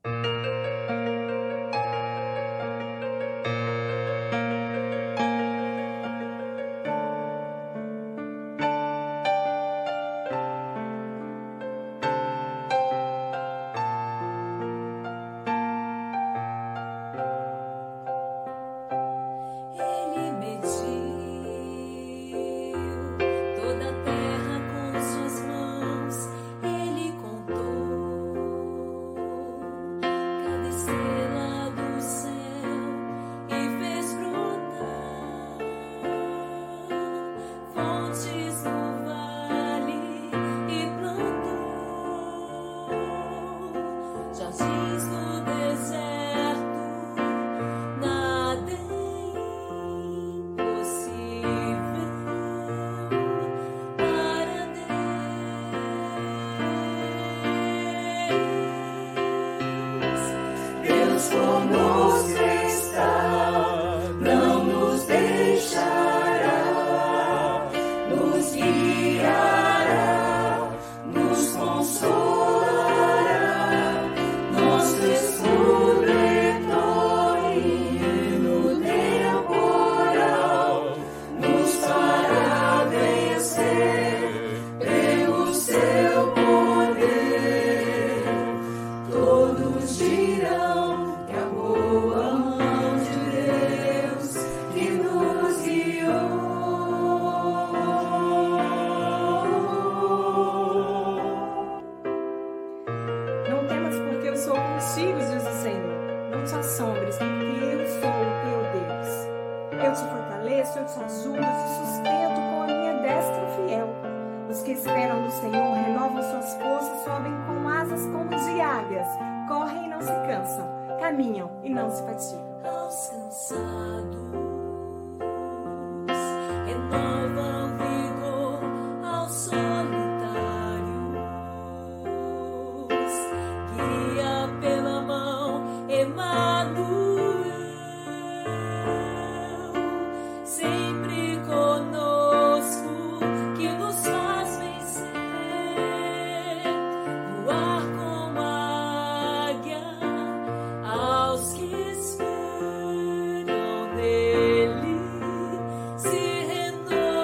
Ele mediu toda a terra com suas mãos, ele contou cada estrela do céu e fez brotar fontes no vale e plantou jardins no deserto. Nada é impossível para Deus. Deus conosco está, não nos deixará, nos guiará, nos consolará, nosso escudo e torre no temporal, nos fará vencer pelo seu poder. Todos dirão que a boa mão de Deus que nos guiou. Não temas, porque eu sou contigo, diz o Senhor. Não te assombres, porque eu sou o teu Deus. Eu te fortaleço, eu te ajudo, eu te sustento com a minha destra fiel. Os que esperam no Senhor renovam suas forças, sobem com asas como de águias, correm e não se cansam, caminham e não se fatigam. Aos cansados renova o vigor, aos solitários guia pela mão Emanuel, sempre conosco, que nos faz vencer, voar como águia aos que esperam nele, se renovam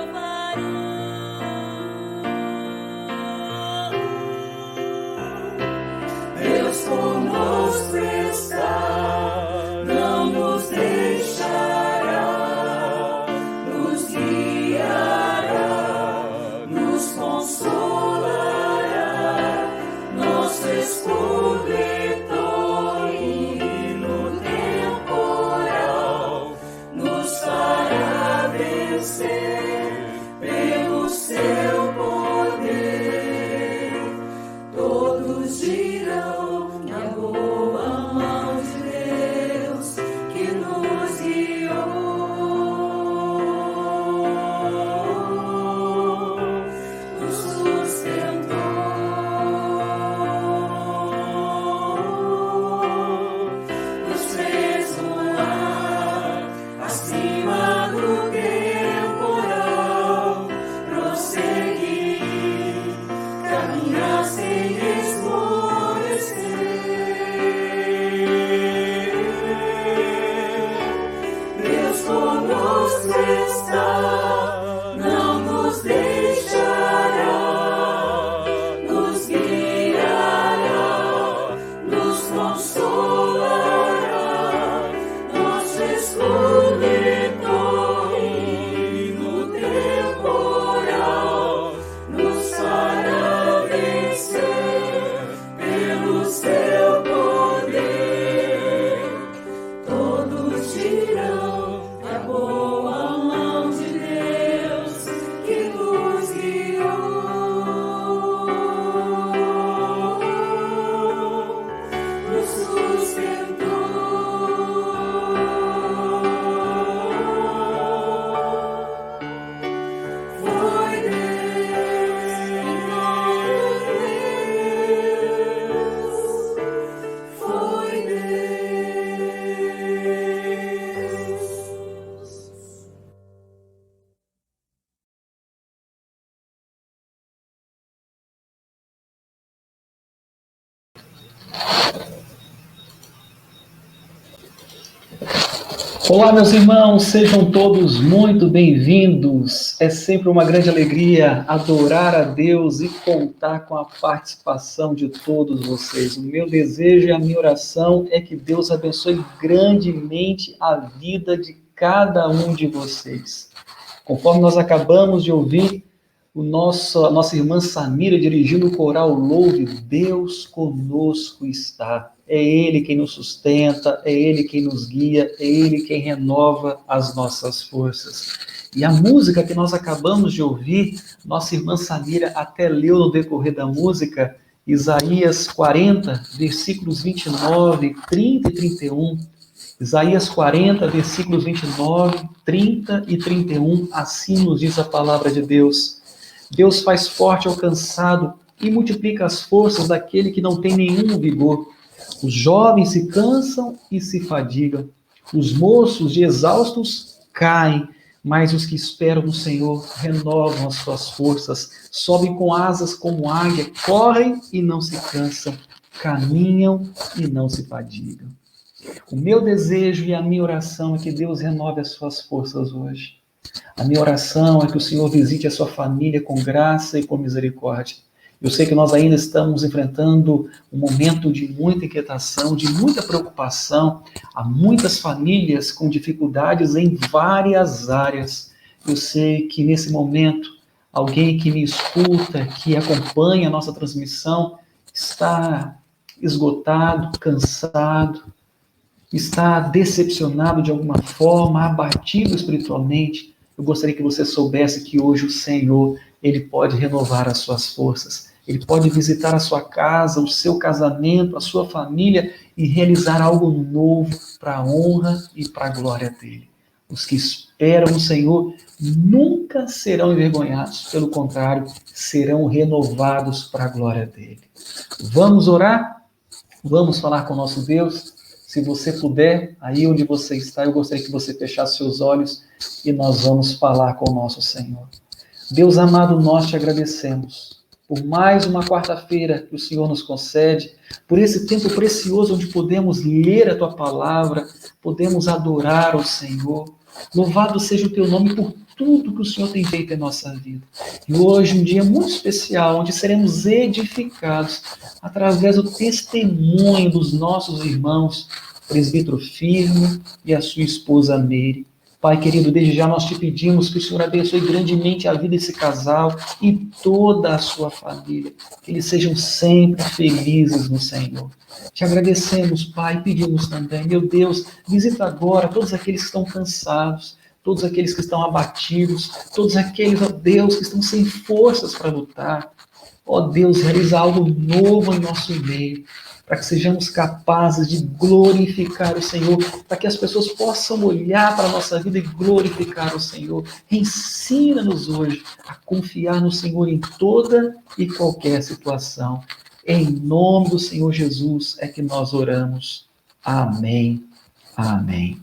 Olá, meus irmãos, sejam todos muito bem-vindos. É sempre uma grande alegria adorar a Deus e contar com a participação de todos vocês. O meu desejo e a minha oração é que Deus abençoe grandemente a vida de cada um de vocês. Conforme nós acabamos de ouvir a nossa irmã Samira dirigindo o coral Louve, Deus conosco está. É Ele quem nos sustenta, é Ele quem nos guia, é Ele quem renova as nossas forças. E a música que nós acabamos de ouvir, nossa irmã Samira até leu no decorrer da música, Isaías 40, versículos 29, 30 e 31. Isaías 40, versículos 29, 30 e 31, assim nos diz a palavra de Deus. Deus faz forte ao cansado e multiplica as forças daquele que não tem nenhum vigor. Os jovens se cansam e se fadigam. Os moços e exaustos caem, mas os que esperam no Senhor renovam as suas forças, sobem com asas como águia, correm e não se cansam, caminham e não se fadigam. O meu desejo e a minha oração é que Deus renove as suas forças hoje. A minha oração é que o Senhor visite a sua família com graça e com misericórdia. Eu sei que nós ainda estamos enfrentando um momento de muita inquietação, de muita preocupação. Há muitas famílias com dificuldades em várias áreas. Eu sei que nesse momento, alguém que me escuta, que acompanha a nossa transmissão, está esgotado, cansado, está decepcionado de alguma forma, abatido espiritualmente. Eu gostaria que você soubesse que hoje o Senhor, Ele pode renovar as suas forças. Ele pode visitar a sua casa, o seu casamento, a sua família e realizar algo novo para a honra e para a glória dEle. Os que esperam no Senhor nunca serão envergonhados, pelo contrário, serão renovados para a glória dEle. Vamos orar? Vamos falar com o nosso Deus? Se você puder, aí onde você está, eu gostaria que você fechasse seus olhos e nós vamos falar com o nosso Senhor. Deus amado, nós te agradecemos por mais uma quarta-feira que o Senhor nos concede, por esse tempo precioso onde podemos ler a Tua palavra, podemos adorar o Senhor. Louvado seja o Teu nome por tudo que o Senhor tem feito em nossa vida. E hoje um dia muito especial, onde seremos edificados através do testemunho dos nossos irmãos, presbítero Firmo e a sua esposa Meire. Pai querido, desde já nós te pedimos que o Senhor abençoe grandemente a vida desse casal e toda a sua família, que eles sejam sempre felizes no Senhor. Te agradecemos, Pai, e pedimos também, meu Deus, visita agora todos aqueles que estão cansados, todos aqueles que estão abatidos, todos aqueles, ó Deus, que estão sem forças para lutar. Ó Deus, realiza algo novo em nosso meio, para que sejamos capazes de glorificar o Senhor, para que as pessoas possam olhar para a nossa vida e glorificar o Senhor. Ensina-nos hoje a confiar no Senhor em toda e qualquer situação. Em nome do Senhor Jesus é que nós oramos. Amém. Amém.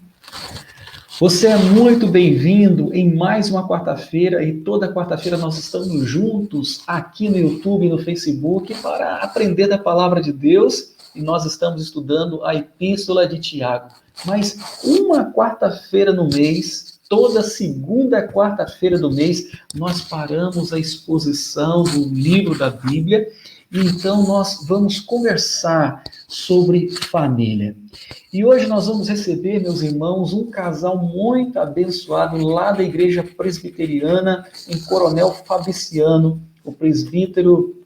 Você é muito bem-vindo em mais uma quarta-feira, e toda quarta-feira nós estamos juntos aqui no YouTube e no Facebook para aprender da palavra de Deus, e nós estamos estudando a Epístola de Tiago. Mas uma quarta-feira no mês, toda segunda quarta-feira do mês, nós paramos a exposição do livro da Bíblia, e então nós vamos conversar sobre família. E hoje nós vamos receber, meus irmãos, um casal muito abençoado lá da Igreja Presbiteriana em Coronel Fabriciano, o presbítero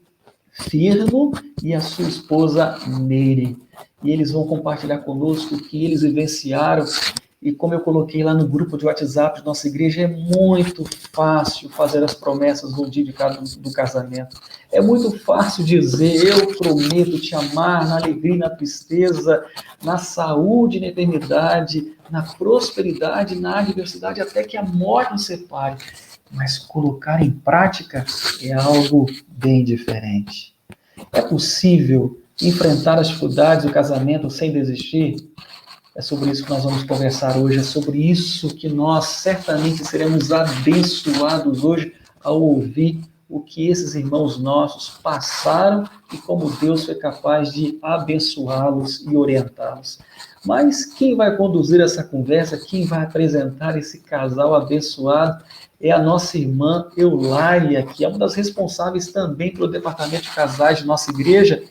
Firmo e a sua esposa Meire. E eles vão compartilhar conosco o que eles vivenciaram. E como eu coloquei lá no grupo de WhatsApp de nossa igreja, é muito fácil fazer as promessas no dia do casamento. É muito fácil dizer, eu prometo te amar na alegria e na tristeza, na saúde e na eternidade, na prosperidade e na adversidade, até que a morte nos separe. Mas colocar em prática é algo bem diferente. É possível enfrentar as dificuldades do casamento sem desistir? É sobre isso que nós vamos conversar hoje, é sobre isso que nós certamente seremos abençoados hoje ao ouvir o que esses irmãos nossos passaram e como Deus foi capaz de abençoá-los e orientá-los. Mas quem vai conduzir essa conversa, quem vai apresentar esse casal abençoado é a nossa irmã Eulália, que é uma das responsáveis também pelo departamento de casais de nossa igreja.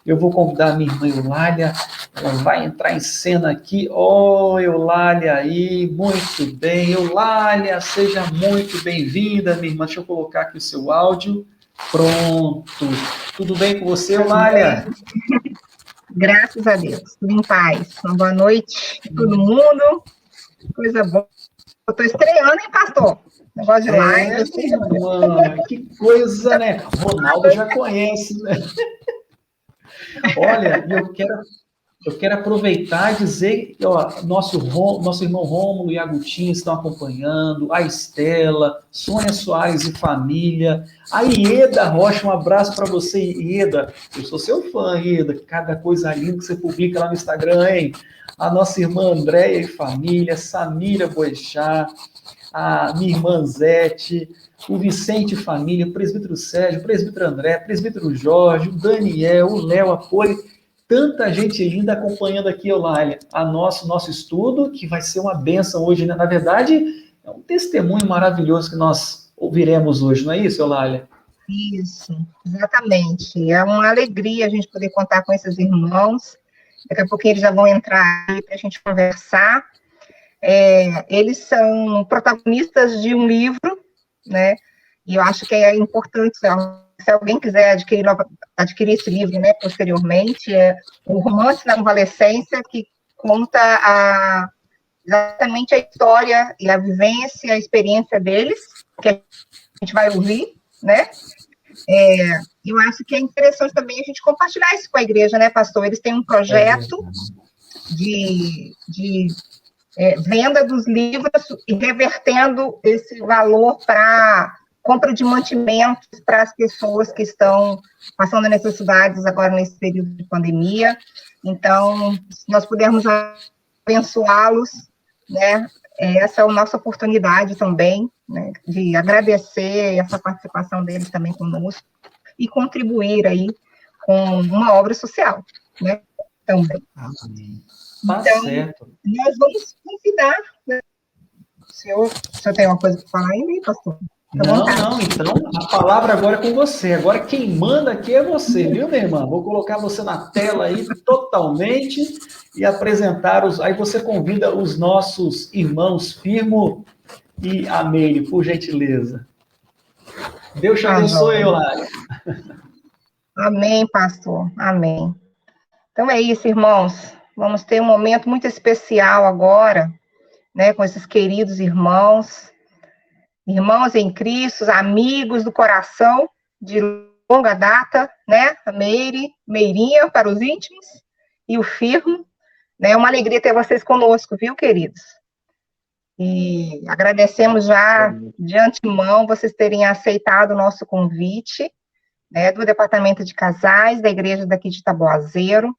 Eu vou convidar a minha irmã Eulália, ela vai entrar em cena aqui. Oh, Eulália aí, muito bem. Eulália, seja muito bem-vinda, minha irmã. Deixa eu colocar aqui o seu áudio. Pronto. Tudo bem com você, Eulália? Graças a Deus, tudo em paz. Uma boa noite a todo mundo. Coisa boa. Eu estou estreando, hein, pastor? Negócio de live. Assim. Que coisa, né? Ronaldo já conhece, né? Olha, eu quero aproveitar e dizer que nosso irmão Rômulo e a Gutinha estão acompanhando, a Estela, Sônia Soares e família, a Ieda Rocha, um abraço para você, Ieda. Eu sou seu fã, Ieda, cada coisa linda que você publica lá no Instagram, hein? A nossa irmã Andréia e família, Samira Boechat, a minha irmã Zete, o Vicente e família, o presbítero Sérgio, o presbítero André, o presbítero Jorge, o Daniel, o Léo, a Poli, tanta gente linda acompanhando aqui, Eulália, nosso estudo, que vai ser uma bênção hoje, né? Na verdade, é um testemunho maravilhoso que nós ouviremos hoje, não é isso, Eulália? Isso, exatamente. É uma alegria a gente poder contar com esses irmãos. Daqui a pouquinho eles já vão entrar aí para a gente conversar. Eles são protagonistas de um livro, né? E eu acho que é importante, se alguém quiser adquirir esse livro, né, posteriormente, é o Romance na Convalescência, que conta exatamente a história e a vivência, a experiência deles, que a gente vai ouvir, né? Eu acho que é interessante também a gente compartilhar isso com a igreja, né, pastor? Eles têm um projeto de venda dos livros e revertendo esse valor para compra de mantimentos para as pessoas que estão passando necessidades agora nesse período de pandemia. Então, se nós pudermos abençoá-los, né, essa é a nossa oportunidade também, né, de agradecer essa participação deles também conosco e contribuir aí com uma obra social, né, também. Tá então, certo. Nós vamos convidar, né? Se eu tenho uma coisa para falar ainda, pastor? Não, então a palavra agora é com você. Agora quem manda aqui é você, viu, minha irmã? Vou colocar você na tela aí totalmente e apresentar aí você convida os nossos irmãos Firmo e Ameire, por gentileza. Deus te abençoe, Eulália. Amém, pastor. Amém. Então é isso, irmãos. Vamos ter um momento muito especial agora, né, com esses queridos irmãos em Cristo, amigos do coração, de longa data, né, a Meirinha para os íntimos, e o Firmo, né, é uma alegria ter vocês conosco, viu, queridos? E agradecemos já de antemão vocês terem aceitado o nosso convite, né, do Departamento de Casais, da igreja daqui de Taboazeiro.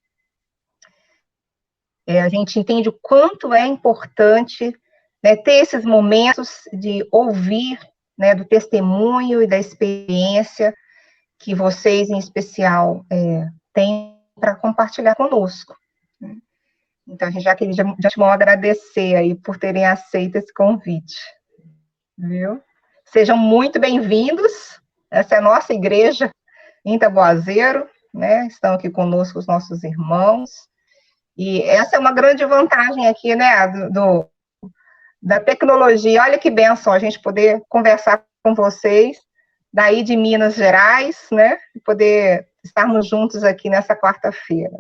A gente entende o quanto é importante, né, ter esses momentos de ouvir, né, do testemunho e da experiência que vocês, em especial, têm para compartilhar conosco. Né? Então, a gente já queria de antemão agradecer aí por terem aceito esse convite. Viu? Sejam muito bem-vindos. Essa é a nossa igreja em Taboazeiro, né? Estão aqui conosco os nossos irmãos. E essa é uma grande vantagem aqui, né, da tecnologia. Olha que bênção a gente poder conversar com vocês daí de Minas Gerais, né, e poder estarmos juntos aqui nessa quarta-feira.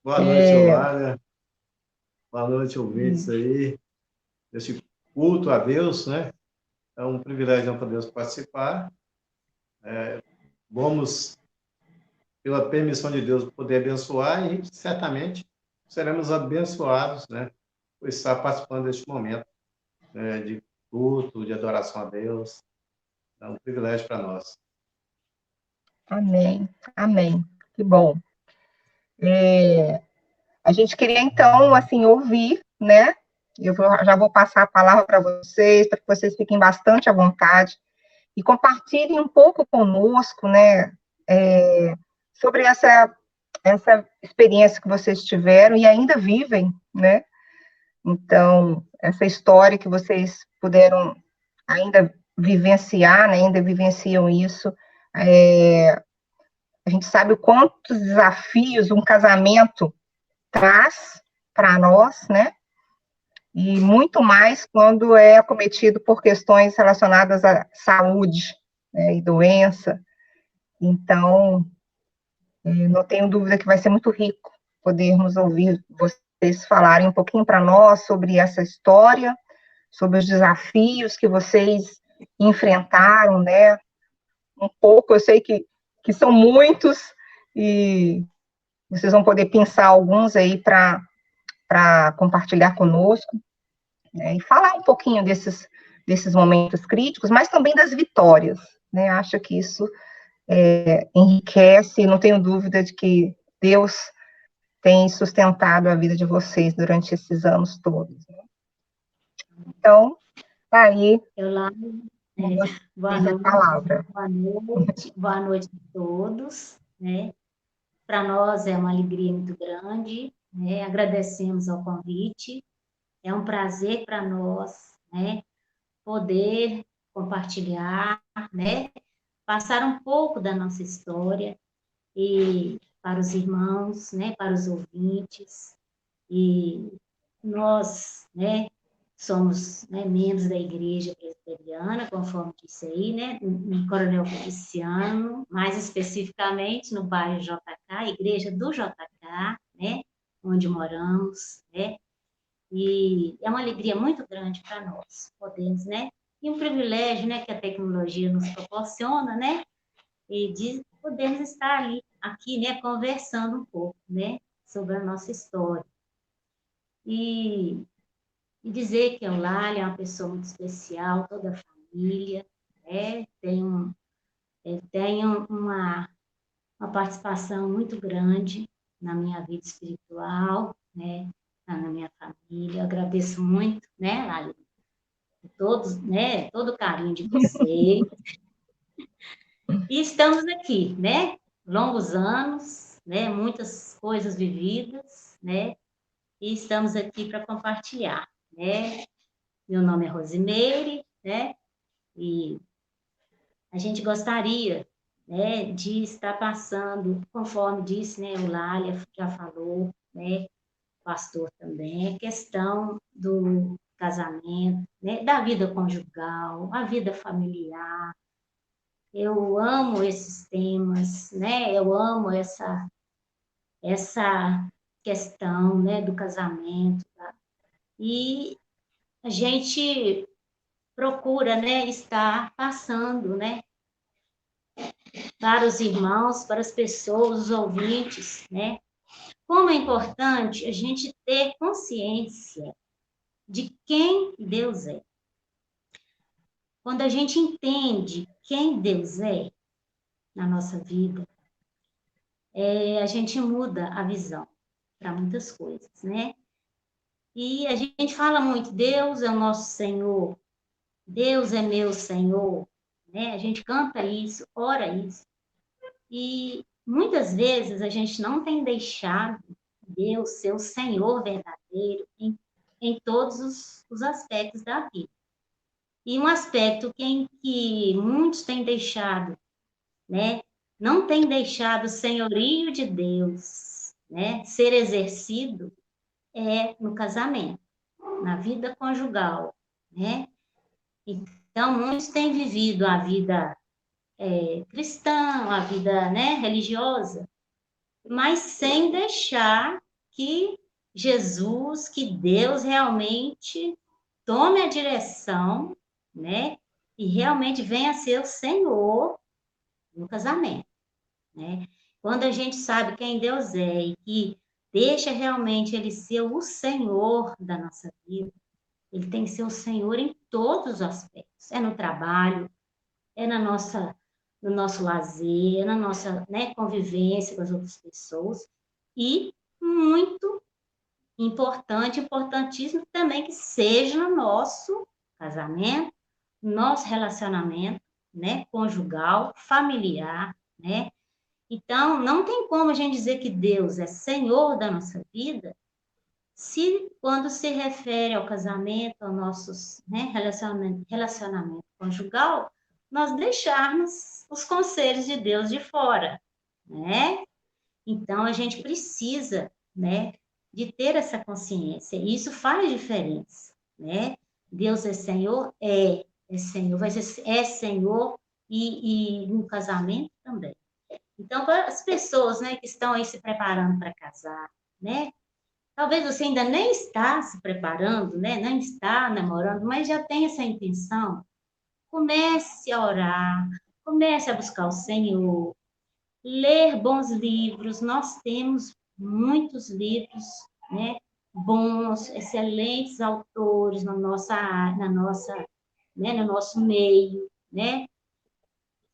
Boa noite, Eulália. Boa noite, ouvintes aí. Esse culto a Deus, né? É um privilégio para Deus participar. Vamos, pela permissão de Deus, poder abençoar e certamente seremos abençoados, né? Por estar participando deste momento, né, de culto, de adoração a Deus. É um privilégio para nós. Amém, amém. Que bom. A gente queria, então, assim, ouvir, né, Já vou passar a palavra para vocês, para que vocês fiquem bastante à vontade e compartilhem um pouco conosco, né, sobre essa experiência que vocês tiveram e ainda vivem, né? Então, essa história que vocês puderam ainda vivenciar, né, ainda vivenciam isso. A gente sabe o quantos desafios um casamento traz para nós, né? E muito mais quando é acometido por questões relacionadas à saúde, né, e doença. Então, não tenho dúvida que vai ser muito rico podermos ouvir vocês falarem um pouquinho para nós sobre essa história, sobre os desafios que vocês enfrentaram, né? Um pouco, eu sei que são muitos, e vocês vão poder pensar alguns aí para compartilhar conosco, né? E falar um pouquinho desses momentos críticos, mas também das vitórias, né? Acho que isso enriquece, não tenho dúvida de que Deus tem sustentado a vida de vocês durante esses anos todos, né? Então, tá aí, Boa a noite, palavra. boa noite a todos, né? Para nós é uma alegria muito grande, né? Agradecemos ao convite, é um prazer para nós, né? Poder compartilhar, né? Passar um pouco da nossa história e para os irmãos, né? Para os ouvintes, e nós, né? Somos, né, membros da Igreja Presbiteriana, conforme disse aí, né, no Coronel Feliciano, mais especificamente no bairro JK, Igreja do JK, né, onde moramos, né, e é uma alegria muito grande para nós, podemos, né, e um privilégio, né, que a tecnologia nos proporciona, né, e de podermos estar ali, aqui, né, conversando um pouco, né, sobre a nossa história. E dizer que a Eulália é uma pessoa muito especial, toda a família, né? Tem uma participação muito grande na minha vida espiritual, né? Na minha família. Eu agradeço muito, né, Lália, todos, né? Todo o carinho de vocês. E estamos aqui, né? Longos anos, né? Muitas coisas vividas, né? E estamos aqui para compartilhar, né? Meu nome é Rosimeire, né? E a gente gostaria, né, de estar passando, conforme disse, né, o Lália já falou, né, o pastor também, a questão do casamento, né, da vida conjugal, a vida familiar. Eu amo esses temas, né? Eu amo essa questão, né, do casamento, tá? E a gente procura, né, estar passando, né, para os irmãos, para as pessoas, os ouvintes, né, como é importante a gente ter consciência de quem Deus é. Quando a gente entende quem Deus é na nossa vida, a gente muda a visão para muitas coisas, né? E a gente fala muito, Deus é o nosso Senhor, Deus é meu Senhor, né? A gente canta isso, ora isso. E muitas vezes a gente não tem deixado Deus ser o Senhor verdadeiro em todos os aspectos da vida. E um aspecto em que muitos têm deixado, né? Não tem deixado o senhorio de Deus, né, ser exercido no casamento, na vida conjugal, né? Então, muitos têm vivido a vida cristã, a vida, né, religiosa, mas sem deixar que Jesus, que Deus realmente tome a direção, né, e realmente venha a ser o Senhor no casamento, né? Quando a gente sabe quem Deus é e que deixa realmente Ele ser o Senhor da nossa vida, Ele tem que ser o Senhor em todos os aspectos. É no trabalho, é no nosso lazer, é na nossa, né, convivência com as outras pessoas e muito importante, importantíssimo também que seja nosso casamento, nosso relacionamento, né, conjugal, familiar, né? Então, não tem como a gente dizer que Deus é Senhor da nossa vida se, quando se refere ao casamento, ao nosso, né, relacionamento conjugal, nós deixarmos os conselhos de Deus de fora, né? Então, a gente precisa, né, de ter essa consciência. E isso faz diferença, né? Deus é Senhor? É Senhor. É Senhor e no casamento também. Então, para as pessoas, né, que estão aí se preparando para casar, né? Talvez você ainda nem está se preparando, né? Nem está namorando, mas já tem essa intenção. Comece a orar, comece a buscar o Senhor, ler bons livros. Nós temos muitos livros, né? Bons, excelentes autores na nossa área, né? No nosso meio, né?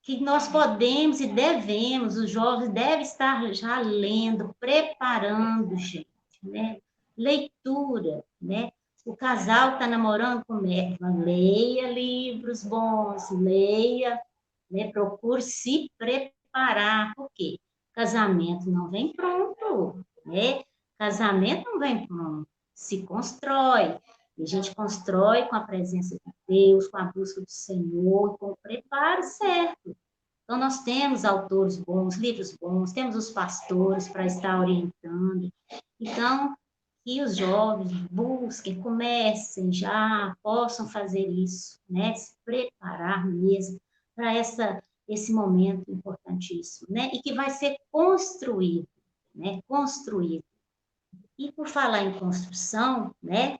Que nós podemos e devemos, os jovens devem estar já lendo, preparando, gente, né? Leitura, né? O casal está namorando com leia livros bons, leia, né? Procure se preparar, por quê? Casamento não vem pronto, né? Casamento não vem pronto, se constrói. E a gente constrói com a presença de Deus, com a busca do Senhor, com o preparo certo. Então, nós temos autores bons, livros bons, temos os pastores para estar orientando. Então, que os jovens busquem, comecem já, possam fazer isso, né? Se preparar mesmo para esse momento importantíssimo, né? E que vai ser construído, né? Construído. E por falar em construção, né?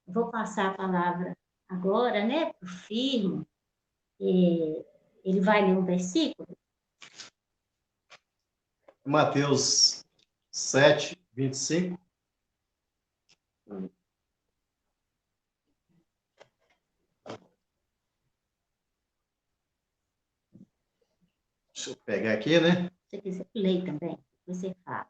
Vou passar a palavra agora, né? Para o Firmo. Ele vai ler um versículo? Mateus 7, 25. Deixa eu pegar aqui, né? Se você quiser, ler também, você fala.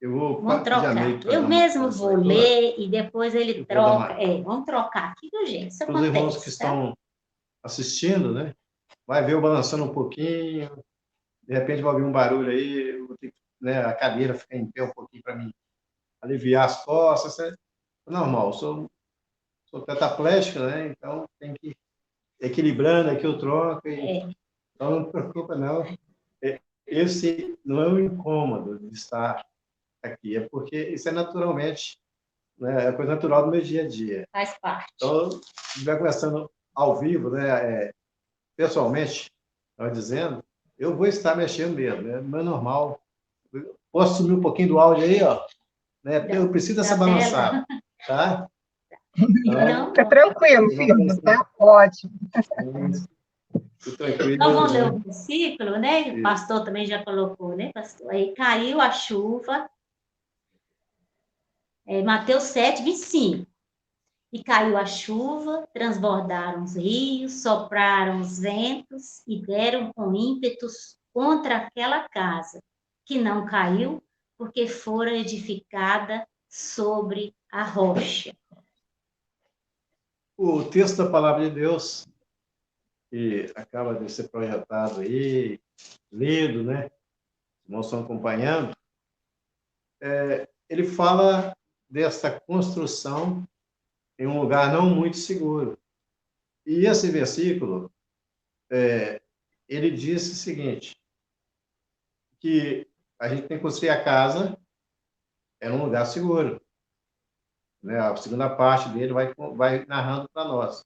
Eu vou Vamos trocar. Eu mesmo vou ler e depois ele troca. Vamos trocar aqui, viu, gente? Isso para os acontece, irmãos que estão assistindo, né? Vai ver eu balançando um pouquinho, de repente vai ouvir um barulho aí, eu vou ter que, né, a cadeira ficar em pé um pouquinho para mim aliviar as costas. É normal, sou tetraplégico, né? Então tem que ir equilibrando aqui eu troco. Então não se preocupa, não. Esse não é um incômodo de estar aqui, é porque isso é naturalmente, né, é coisa natural do meu dia a dia. Faz parte. Então, se estiver conversando ao vivo, né, pessoalmente, nós dizendo, eu vou estar mexendo mesmo, né? Não é normal. Posso subir um pouquinho do áudio aí, ó? Né? Eu preciso dessa balançada, tá? Então, Fica tranquilo, filho, tá ótimo. Então, vamos ler o versículo, né? O pastor também já colocou, né, pastor? Aí caiu a chuva, Mateus 7, 25. E caiu a chuva, transbordaram os rios, sopraram os ventos e deram com ímpetos contra aquela casa, que não caiu, porque fora edificada sobre a rocha. O texto da palavra de Deus, que acaba de ser projetado aí, lido, né? Os irmãos estão acompanhando. Ele fala dessa construção em um lugar não muito seguro. E esse versículo, ele diz o seguinte, que a gente tem que construir a casa em um lugar seguro. Né? A segunda parte dele vai narrando para nós.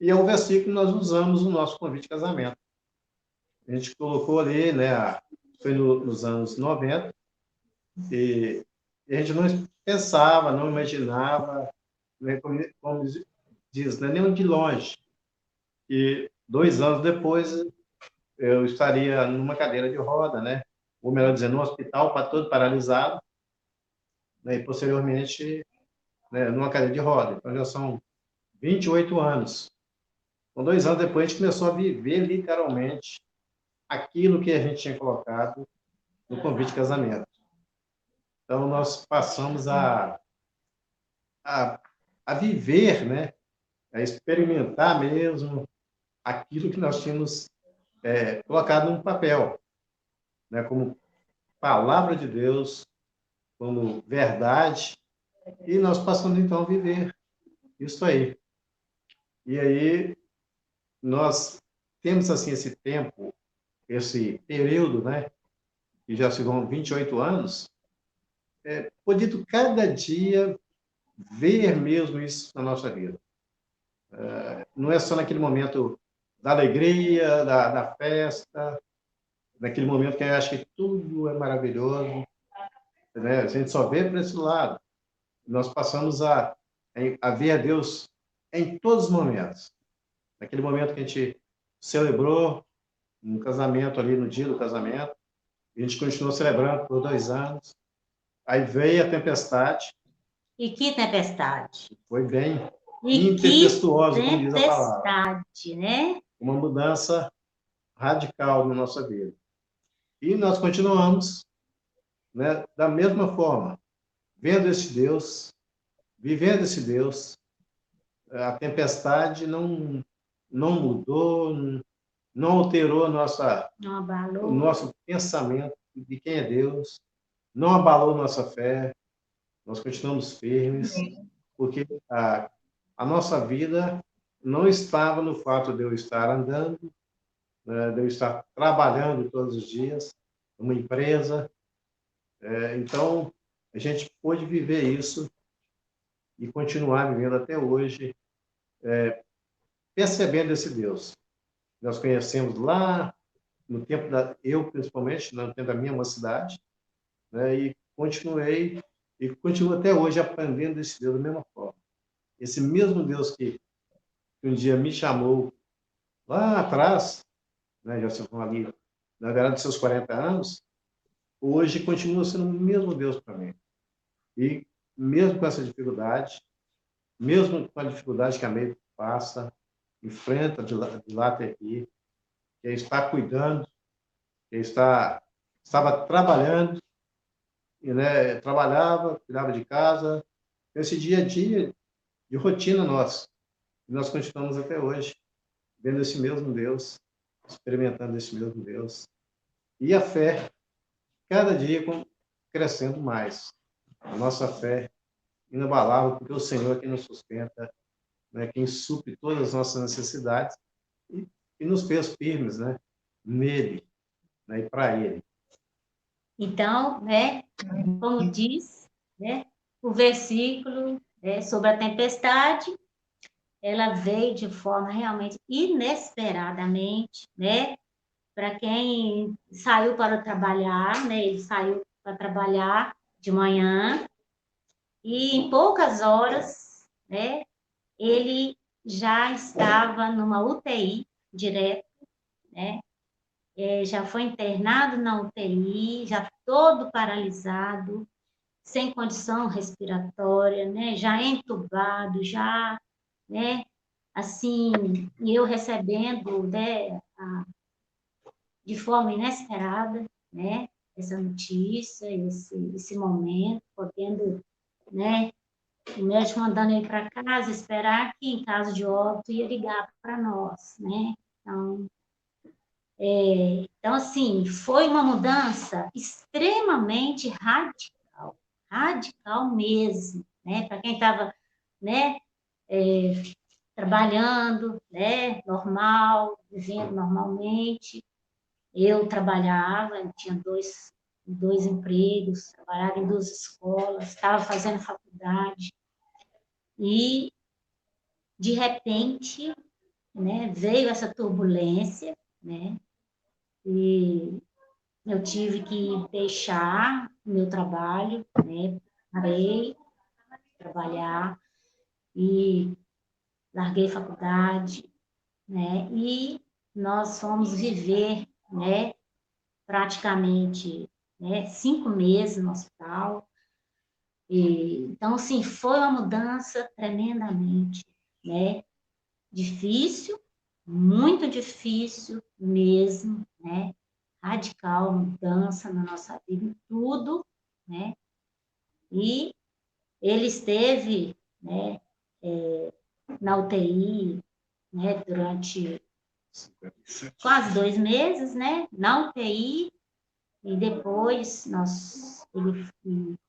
E é um versículo que nós usamos no nosso convite de casamento. A gente colocou ali, né, foi nos anos 90, e a gente não pensava, não imaginava, né, como diz, né, nem de longe. E 2 anos depois, eu estaria numa cadeira de roda, né, ou melhor dizendo, no hospital, todo paralisado, né, e posteriormente, né, numa cadeira de roda. Então, já são 28 anos. Então, 2 anos depois, a gente começou a viver, literalmente, aquilo que a gente tinha colocado no convite de casamento. Então, nós passamos a a viver, né? A experimentar mesmo aquilo que nós tínhamos colocado num papel, né? Como palavra de Deus, como verdade, e nós passamos então a viver isso aí. E aí nós temos assim esse tempo, esse período, né? Que já se vão 28 anos, podido cada dia ver mesmo isso na nossa vida. Não é só naquele momento da alegria, da festa, naquele momento que eu acho que tudo é maravilhoso, né? A gente só vê para esse lado. Nós passamos a ver a Deus em todos os momentos. Naquele momento que a gente celebrou um casamento ali, no dia do casamento, a gente continuou celebrando por 2 anos. Aí veio a tempestade. E que tempestade! Foi bem E intempestuosa, que como diz a palavra. tempestade, né? Uma mudança radical na nossa vida. E nós continuamos, né, da mesma forma, vendo esse Deus, vivendo esse Deus. A tempestade não mudou, não alterou Não o abalou. nosso pensamento de quem é Deus, não abalou nossa fé, nós continuamos firmes, porque a nossa vida não estava no fato de eu estar andando, né, de eu estar trabalhando todos os dias, numa empresa. Então, a gente pôde viver isso e continuar vivendo até hoje, percebendo esse Deus. Nós conhecemos lá no tempo eu principalmente, no tempo da minha mocidade, né, e continuo até hoje aprendendo esse Deus da mesma forma. Esse mesmo Deus que um dia me chamou lá atrás, né, já se vão ali, na verdade, dos seus 40 anos, hoje continua sendo o mesmo Deus para mim. E mesmo com essa dificuldade, mesmo com a dificuldade que a Meire passa, enfrenta de lá até aqui, que está cuidando, que estava trabalhando, e, né, trabalhava, cuidava de casa, esse dia a dia de rotina nossa. E nós continuamos até hoje, vendo esse mesmo Deus, experimentando esse mesmo Deus. E a fé, cada dia crescendo mais. A nossa fé inabalável, porque o Senhor é quem nos sustenta, né, quem supre todas as nossas necessidades e nos fez firmes, né, nele, né, e para ele. Então, né, como diz, né, o versículo, sobre a tempestade, ela veio de forma realmente inesperadamente, né? Para quem saiu para trabalhar, né? Ele saiu para trabalhar de manhã e em poucas horas, né? Ele já estava numa UTI direto, né? Já foi internado na UTI, já todo paralisado, sem condição respiratória, né? Já entubado, já, né? Assim, e eu recebendo, né, de forma inesperada, né? Essa notícia, esse momento, podendo, né? O médico mandando ele para casa, esperar que em caso de óbito ia ligar para nós, né? Então, assim, foi uma mudança extremamente radical, radical mesmo, né? Para quem estava, né, trabalhando, né, normal, vivendo normalmente. Eu trabalhava, eu tinha dois empregos, trabalhava em 2 escolas, estava fazendo faculdade. E, de repente, né, veio essa turbulência, né? E eu tive que deixar o meu trabalho, né? Parei de trabalhar e larguei faculdade, né? E nós fomos viver, né? Praticamente, né? 5 meses no hospital. Então, assim, foi uma mudança tremendamente, né? Difícil, muito difícil mesmo, né? Radical, mudança na nossa vida, em tudo, né? E ele esteve, né, na UTI, né, durante quase 2 meses, né, na UTI, e depois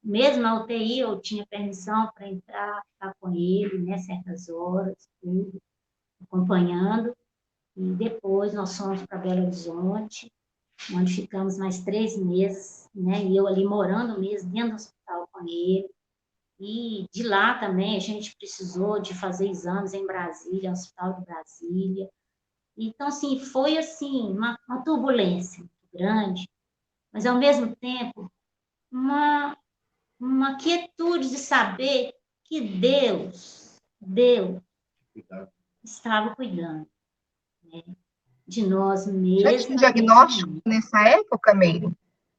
mesmo na UTI, eu tinha permissão para entrar, ficar com ele, né, certas horas, tudo, acompanhando, e depois nós fomos para Belo Horizonte, onde ficamos mais 3 meses, né, e eu ali morando mesmo dentro do hospital com ele, e de lá também a gente precisou de fazer exames em Brasília, Hospital de Brasília. Então, assim, foi assim, uma turbulência muito grande, mas ao mesmo tempo uma quietude de saber que Deus estava cuidando, né, de nós Já tinha mesmos nesse diagnóstico momento. nessa época, Meire?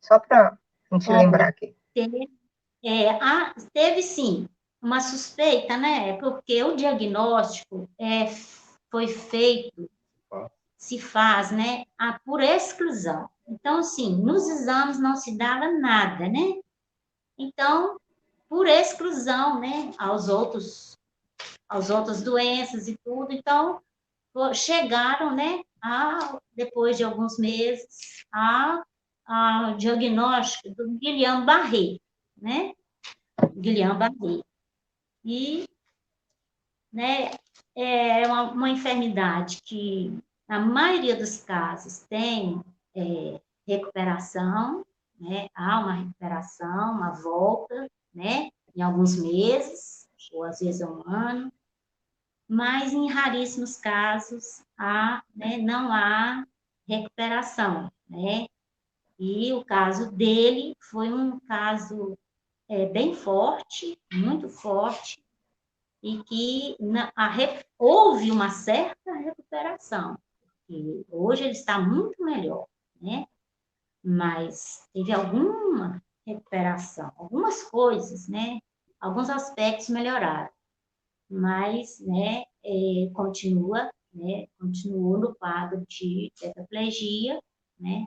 Só para a gente lembrar Olha, aqui. teve sim uma suspeita, né? Porque o diagnóstico foi feito, se faz, né? Por exclusão. Então, assim, nos exames não se dava nada, né? Então, por exclusão, né? Aos outras doenças e tudo. Então, chegaram, né? Depois de alguns meses, a diagnóstico do Guillain-Barré, né? Guillain-Barré. E, né, é uma enfermidade que, na maioria dos casos, tem recuperação, né? Há uma recuperação, uma volta, né? Em alguns meses, ou às vezes um ano, mas em raríssimos casos né, não há recuperação, né? E o caso dele foi um caso bem forte, muito forte, e que houve uma certa recuperação. E hoje ele está muito melhor, né? Mas teve alguma recuperação, algumas coisas, né? Alguns aspectos melhoraram, mas, né, continuou no quadro de tetraplegia, né?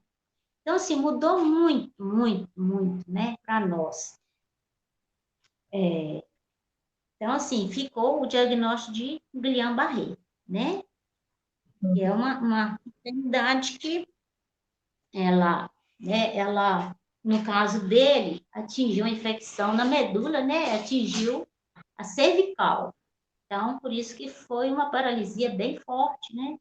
Então, assim, mudou muito, muito, muito, né, para nós. Então, assim, ficou o diagnóstico de Guillain-Barré, né? Que é uma enfermidade que ela, no caso dele, atingiu a infecção na medula, né? Atingiu a cervical. Então, por isso que foi uma paralisia bem forte, né?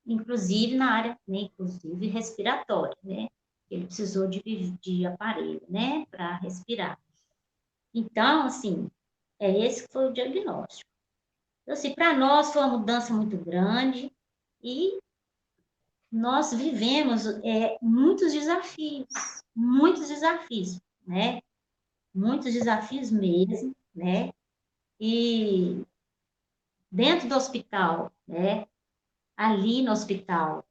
Inclusive na área, né? Inclusive respiratória, né? Ele precisou de aparelho, né? Para respirar. Então, assim, esse que foi o diagnóstico. Então, assim, para nós foi uma mudança muito grande e nós vivemos muitos desafios, né? Muitos desafios mesmo, né? E dentro do hospital, né? Ali no hospital,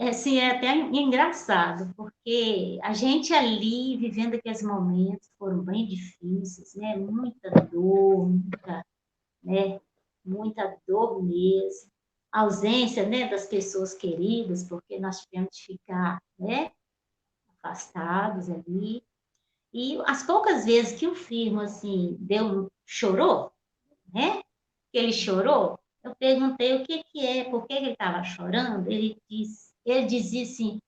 assim, é até engraçado, porque a gente ali, vivendo aqueles momentos, foram bem difíceis, né? Né? Muita dor mesmo, a ausência, né, das pessoas queridas, porque nós tivemos de ficar, né, afastados ali. E as poucas vezes que o Firmo, assim, chorou, né, que ele chorou, eu perguntei o que é, por que ele estava chorando, ele dizia assim,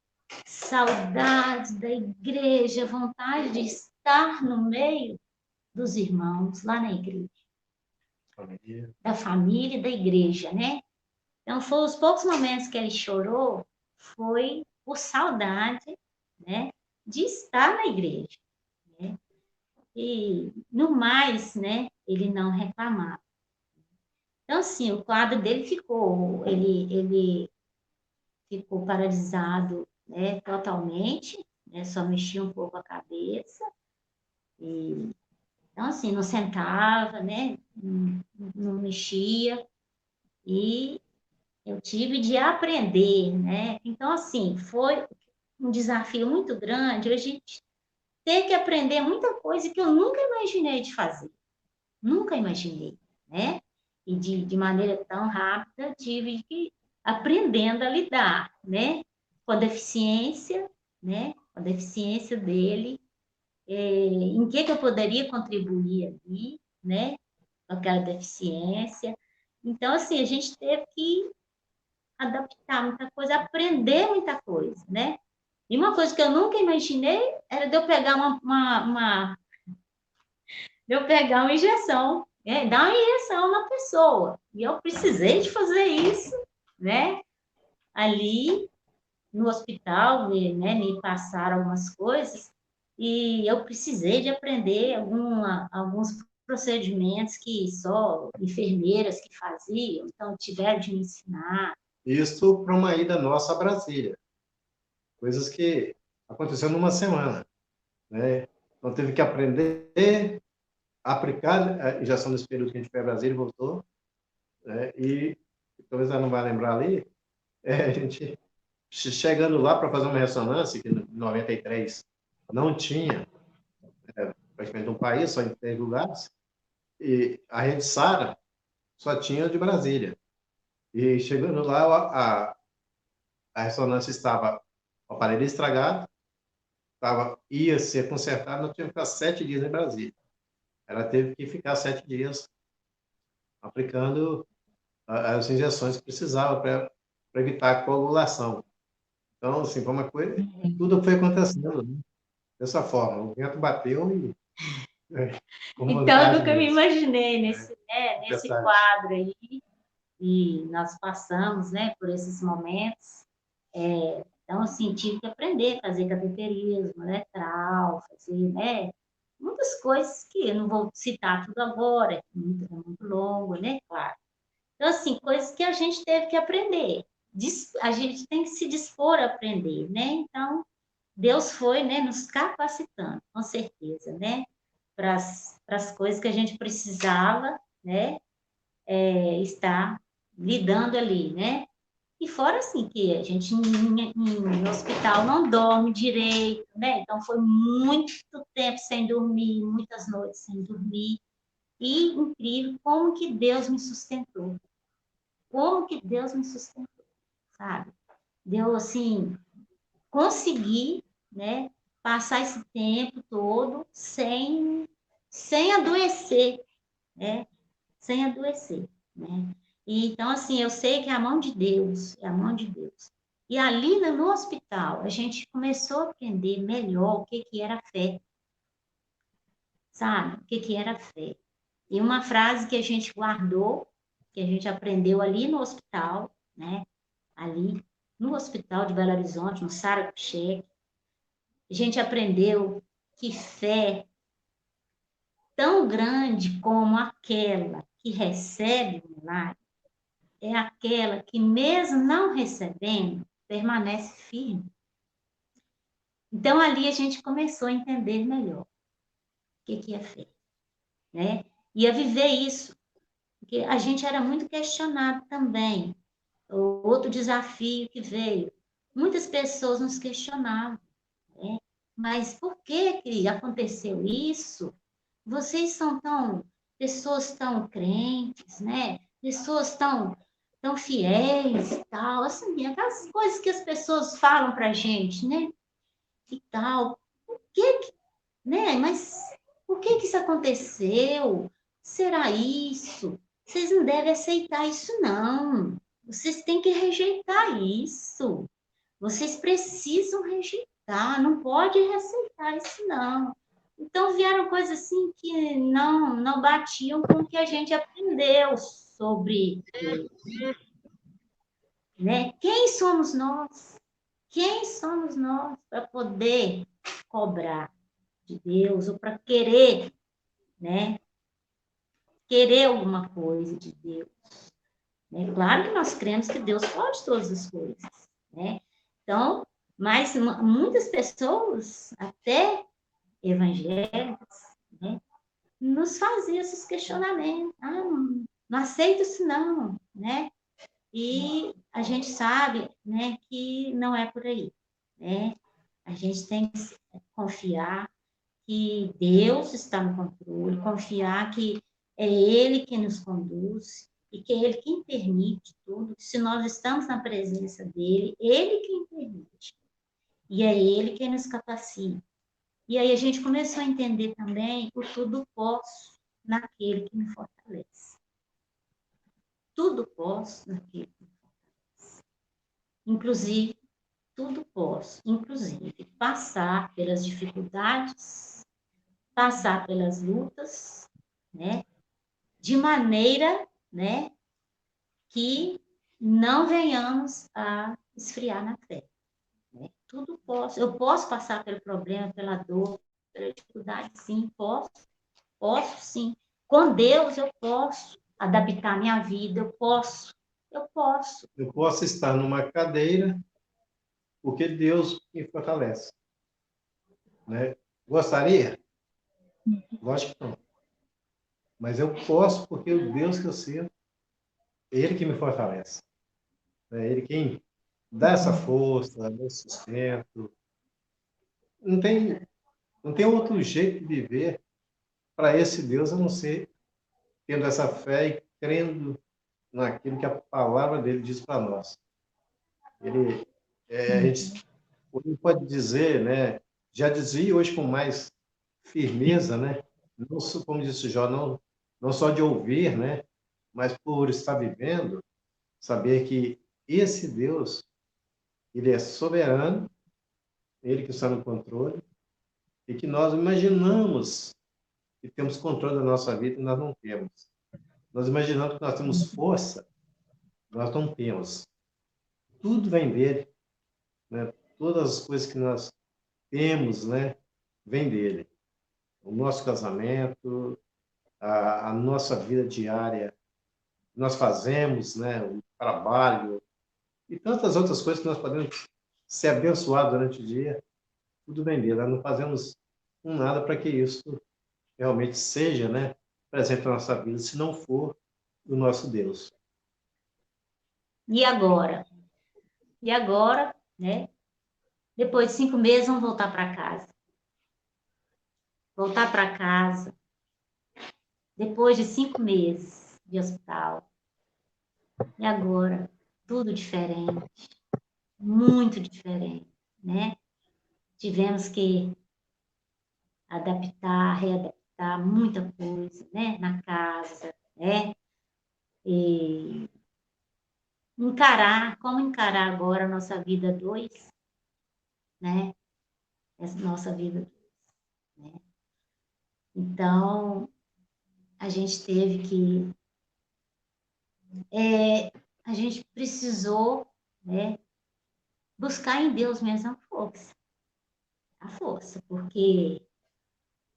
saudades da igreja, vontade de estar no meio dos irmãos, lá na igreja. Da família e da igreja, né? Então, foi os poucos momentos que ele chorou, foi por saudade, né, de estar na igreja, né? E, no mais, né, ele não reclamava. Então, assim, o quadro dele ele ficou paralisado, né, totalmente, né, só mexia um pouco a cabeça, e, então, assim, não sentava, né, não mexia, e eu tive de aprender, né? Então, assim, foi um desafio muito grande a gente ter que aprender muita coisa que eu nunca imaginei de fazer. Nunca imaginei, né? E de maneira tão rápida, tive que ir aprendendo a lidar, né? Com a deficiência, né? Com a deficiência dele, em que eu poderia contribuir ali, né? aquela deficiência. Então, assim, a gente teve que adaptar muita coisa, aprender muita coisa, né? E uma coisa que eu nunca imaginei era de eu pegar de eu pegar uma injeção, dar uma injeção na pessoa. E eu precisei de fazer isso, né? Ali no hospital, né, me passaram algumas coisas e eu precisei de aprender alguns procedimentos que só enfermeiras que faziam, então tiveram de me ensinar. Isso para uma ida nossa a Brasília. Coisas que aconteceram numa semana, né? Então, teve que aprender, aplicar a injeção nesse período que a gente foi a Brasília e voltou, né? E talvez ela não vai lembrar ali, a gente chegando lá para fazer uma ressonância, que em 93 não tinha, praticamente um país, só em 3 lugares, e a rede SARA só tinha de Brasília. E chegando lá, a ressonância estava, o aparelho estragado, ia ser consertado, nós tínhamos que ficar 7 dias em Brasília. Ela teve que ficar 7 dias aplicando as injeções que precisava para evitar a coagulação. Então, assim, foi uma coisa, tudo foi acontecendo, né? Dessa forma. O vento bateu e... Então, eu nunca me imaginei nesse Verdade. quadro aí, e nós passamos, né, por esses momentos. Então, assim, tive que aprender a fazer cateterismo, letral, fazer, né, muitas coisas que eu não vou citar tudo agora, é muito longo, né, claro. Então, assim, coisas que a gente teve que aprender. A gente tem que se dispor a aprender, né? Então, Deus foi, né, nos capacitando, com certeza, né? Para as coisas que a gente precisava, né? Estar lidando ali, né? E fora, assim, que a gente no hospital não dorme direito, né? Então, foi muito tempo sem dormir, muitas noites sem dormir. E incrível como que Deus me sustentou. Como que Deus me sustentou, sabe? Deu, assim, conseguir, né, passar esse tempo todo sem adoecer, né? Sem adoecer, né? E, então, assim, eu sei que é a mão de Deus, é a mão de Deus. E ali no hospital, a gente começou a aprender melhor o que era fé, sabe? O que era fé. E uma frase que a gente guardou, que a gente aprendeu ali no hospital, né? Ali no Hospital de Belo Horizonte, no Sara Kuchek, a gente aprendeu que fé tão grande como aquela que recebe o milagre é aquela que, mesmo não recebendo, permanece firme. Então, ali a gente começou a entender melhor o que é fé, né? E a viver isso, porque a gente era muito questionado também. Outro desafio que veio, muitas pessoas nos questionavam, né? Mas por que aconteceu isso? Vocês são pessoas tão crentes, né? Pessoas tão fiéis e tal, assim, aquelas coisas que as pessoas falam pra gente, né? E tal. Por que, né? Mas por que isso aconteceu? Será isso? Vocês não devem aceitar isso, não. Vocês têm que rejeitar isso. Vocês precisam rejeitar, não pode aceitar isso, não. Então, vieram coisas assim que não batiam com o que a gente aprendeu sobre Deus, né? Quem somos nós? Quem somos nós para poder cobrar de Deus ou para querer, né? Querer alguma coisa de Deus, né? Claro que nós cremos que Deus pode todas as coisas, né? Então, mas muitas pessoas, até evangélicas, né, nos faziam esses questionamentos. Não aceito isso não, né? E a gente sabe, né, que não é por aí, né? A gente tem que confiar que Deus está no controle, confiar que é Ele que nos conduz e que é Ele quem permite tudo. Se nós estamos na presença dEle, Ele quem permite. E é Ele quem nos capacita. E aí a gente começou a entender também o tudo posso naquele que me fortalece. tudo posso naquele que me fortalece. Inclusive, tudo posso, inclusive, passar pelas dificuldades, passar pelas lutas, né? De maneira, né, que não venhamos a esfriar na fé. Né? Tudo posso. Eu posso passar pelo problema, pela dor, pela dificuldade, sim, posso sim. Com Deus eu posso adaptar minha vida, eu posso. Eu posso estar numa cadeira porque Deus me fortalece. Né? Gostaria? Lógico que não. Mas eu posso porque o Deus que eu sirvo, é Ele que me fortalece. É Ele quem dá essa força, dá esse sustento. Não tem outro jeito de viver para esse Deus a não ser tendo essa fé e crendo naquilo que a palavra dele diz para nós. A gente pode dizer, né? Já dizia hoje com mais firmeza, né? Não, como disse o Jó, não só de ouvir, né? Mas por estar vivendo, saber que esse Deus, ele é soberano, ele que está no controle, e que nós imaginamos que temos controle da nossa vida e nós não temos. Nós imaginamos que nós temos força, nós não temos. Tudo vem dele, né? Todas as coisas que nós temos, né, vem dele. O nosso casamento, a nossa vida diária, nós fazemos, né, o trabalho e tantas outras coisas que nós podemos ser abençoados durante o dia, tudo vem dele. Nós não fazemos nada para que isso realmente seja, né, presente na nossa vida, se não for o nosso Deus. E agora? E agora, né? Depois de 5 meses, vamos voltar para casa. Voltar para casa. Depois de 5 meses de hospital. E agora? Tudo diferente. Muito diferente, né? Tivemos que adaptar, readaptar muita coisa, né? Na casa, né? E como encarar agora a nossa vida dois, né? Essa nossa vida dois, né? Então, a gente teve que... a gente precisou, né? Buscar em Deus mesmo a força, porque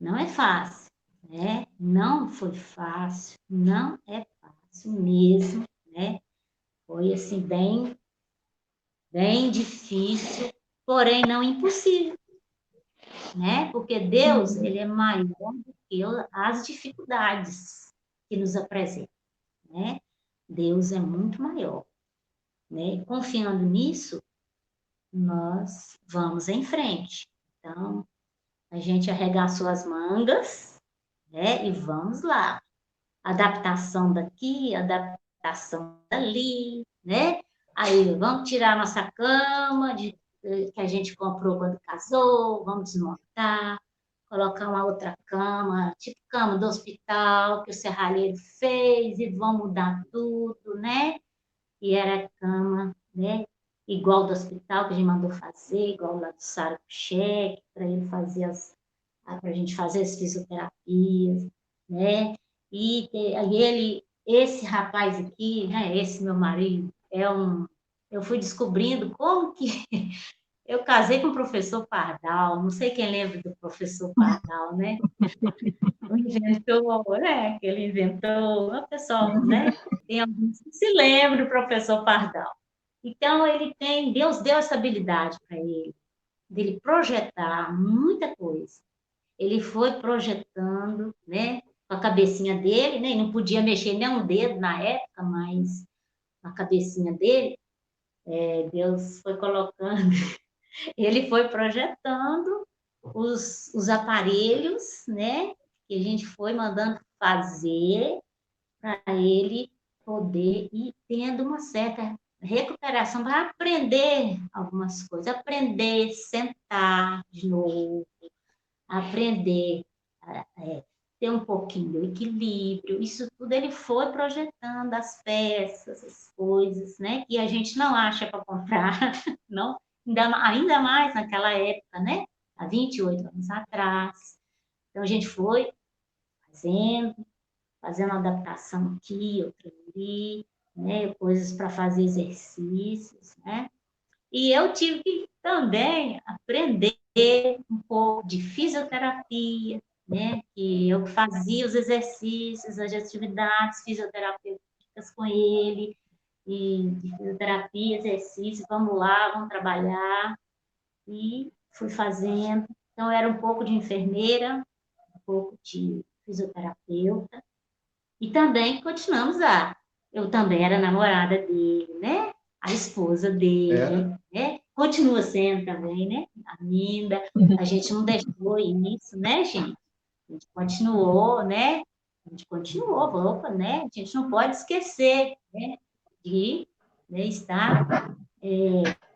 não é fácil, né? Não foi fácil, não é fácil mesmo, né? Foi assim bem difícil, porém não impossível, né? Porque Deus, ele é maior do que as dificuldades que nos apresentam, né? Deus é muito maior, né? Confiando nisso, nós vamos em frente. Então, a gente arregaçou as mangas, né? E vamos lá. Adaptação daqui, adaptação dali, né? Aí, vamos tirar a nossa cama que a gente comprou quando casou, vamos desmontar, colocar uma outra cama, tipo cama do hospital que o serralheiro fez, e vamos mudar tudo, né? E era cama, né? Igual do hospital que a gente mandou fazer, igual lá do Sara Cheque, para ele fazer para a gente fazer as fisioterapias, né? E esse rapaz aqui, né? Esse meu marido, eu fui descobrindo como que eu casei com o professor Pardal, não sei quem lembra do professor Pardal, né? O inventor, né? Que ele inventou, o pessoal, né? Tem alguns que se lembram do professor Pardal. Então, Deus deu essa habilidade para ele, dele projetar muita coisa. Ele foi projetando, né? Com a cabecinha dele, né? Não podia mexer nem um dedo na época, mas a cabecinha dele, Deus foi colocando, ele foi projetando os aparelhos, né? Que a gente foi mandando fazer para ele poder ir tendo uma certa recuperação, para aprender algumas coisas, aprender a sentar de novo, aprender ter um pouquinho do equilíbrio. Isso tudo ele foi projetando, as peças, as coisas, né? Que a gente não acha para comprar, não, ainda mais naquela época, né? Há 28 anos atrás. Então, a gente foi fazendo adaptação aqui, outra ali, né? Coisas para fazer exercícios, né? E eu tive que também aprender um pouco de fisioterapia, né? Que eu fazia os exercícios, as atividades fisioterapêuticas com ele, e de fisioterapia, exercício, vamos lá, vamos trabalhar. E fui fazendo. Então, era um pouco de enfermeira, um pouco de fisioterapeuta, e também continuamos eu também era namorada dele, né? A esposa dele, né? Continua sendo também, né? Ainda. A gente não deixou isso, né, gente? A gente continuou, né? A gente continuou, opa, né? A gente não pode esquecer, né? De, né, estar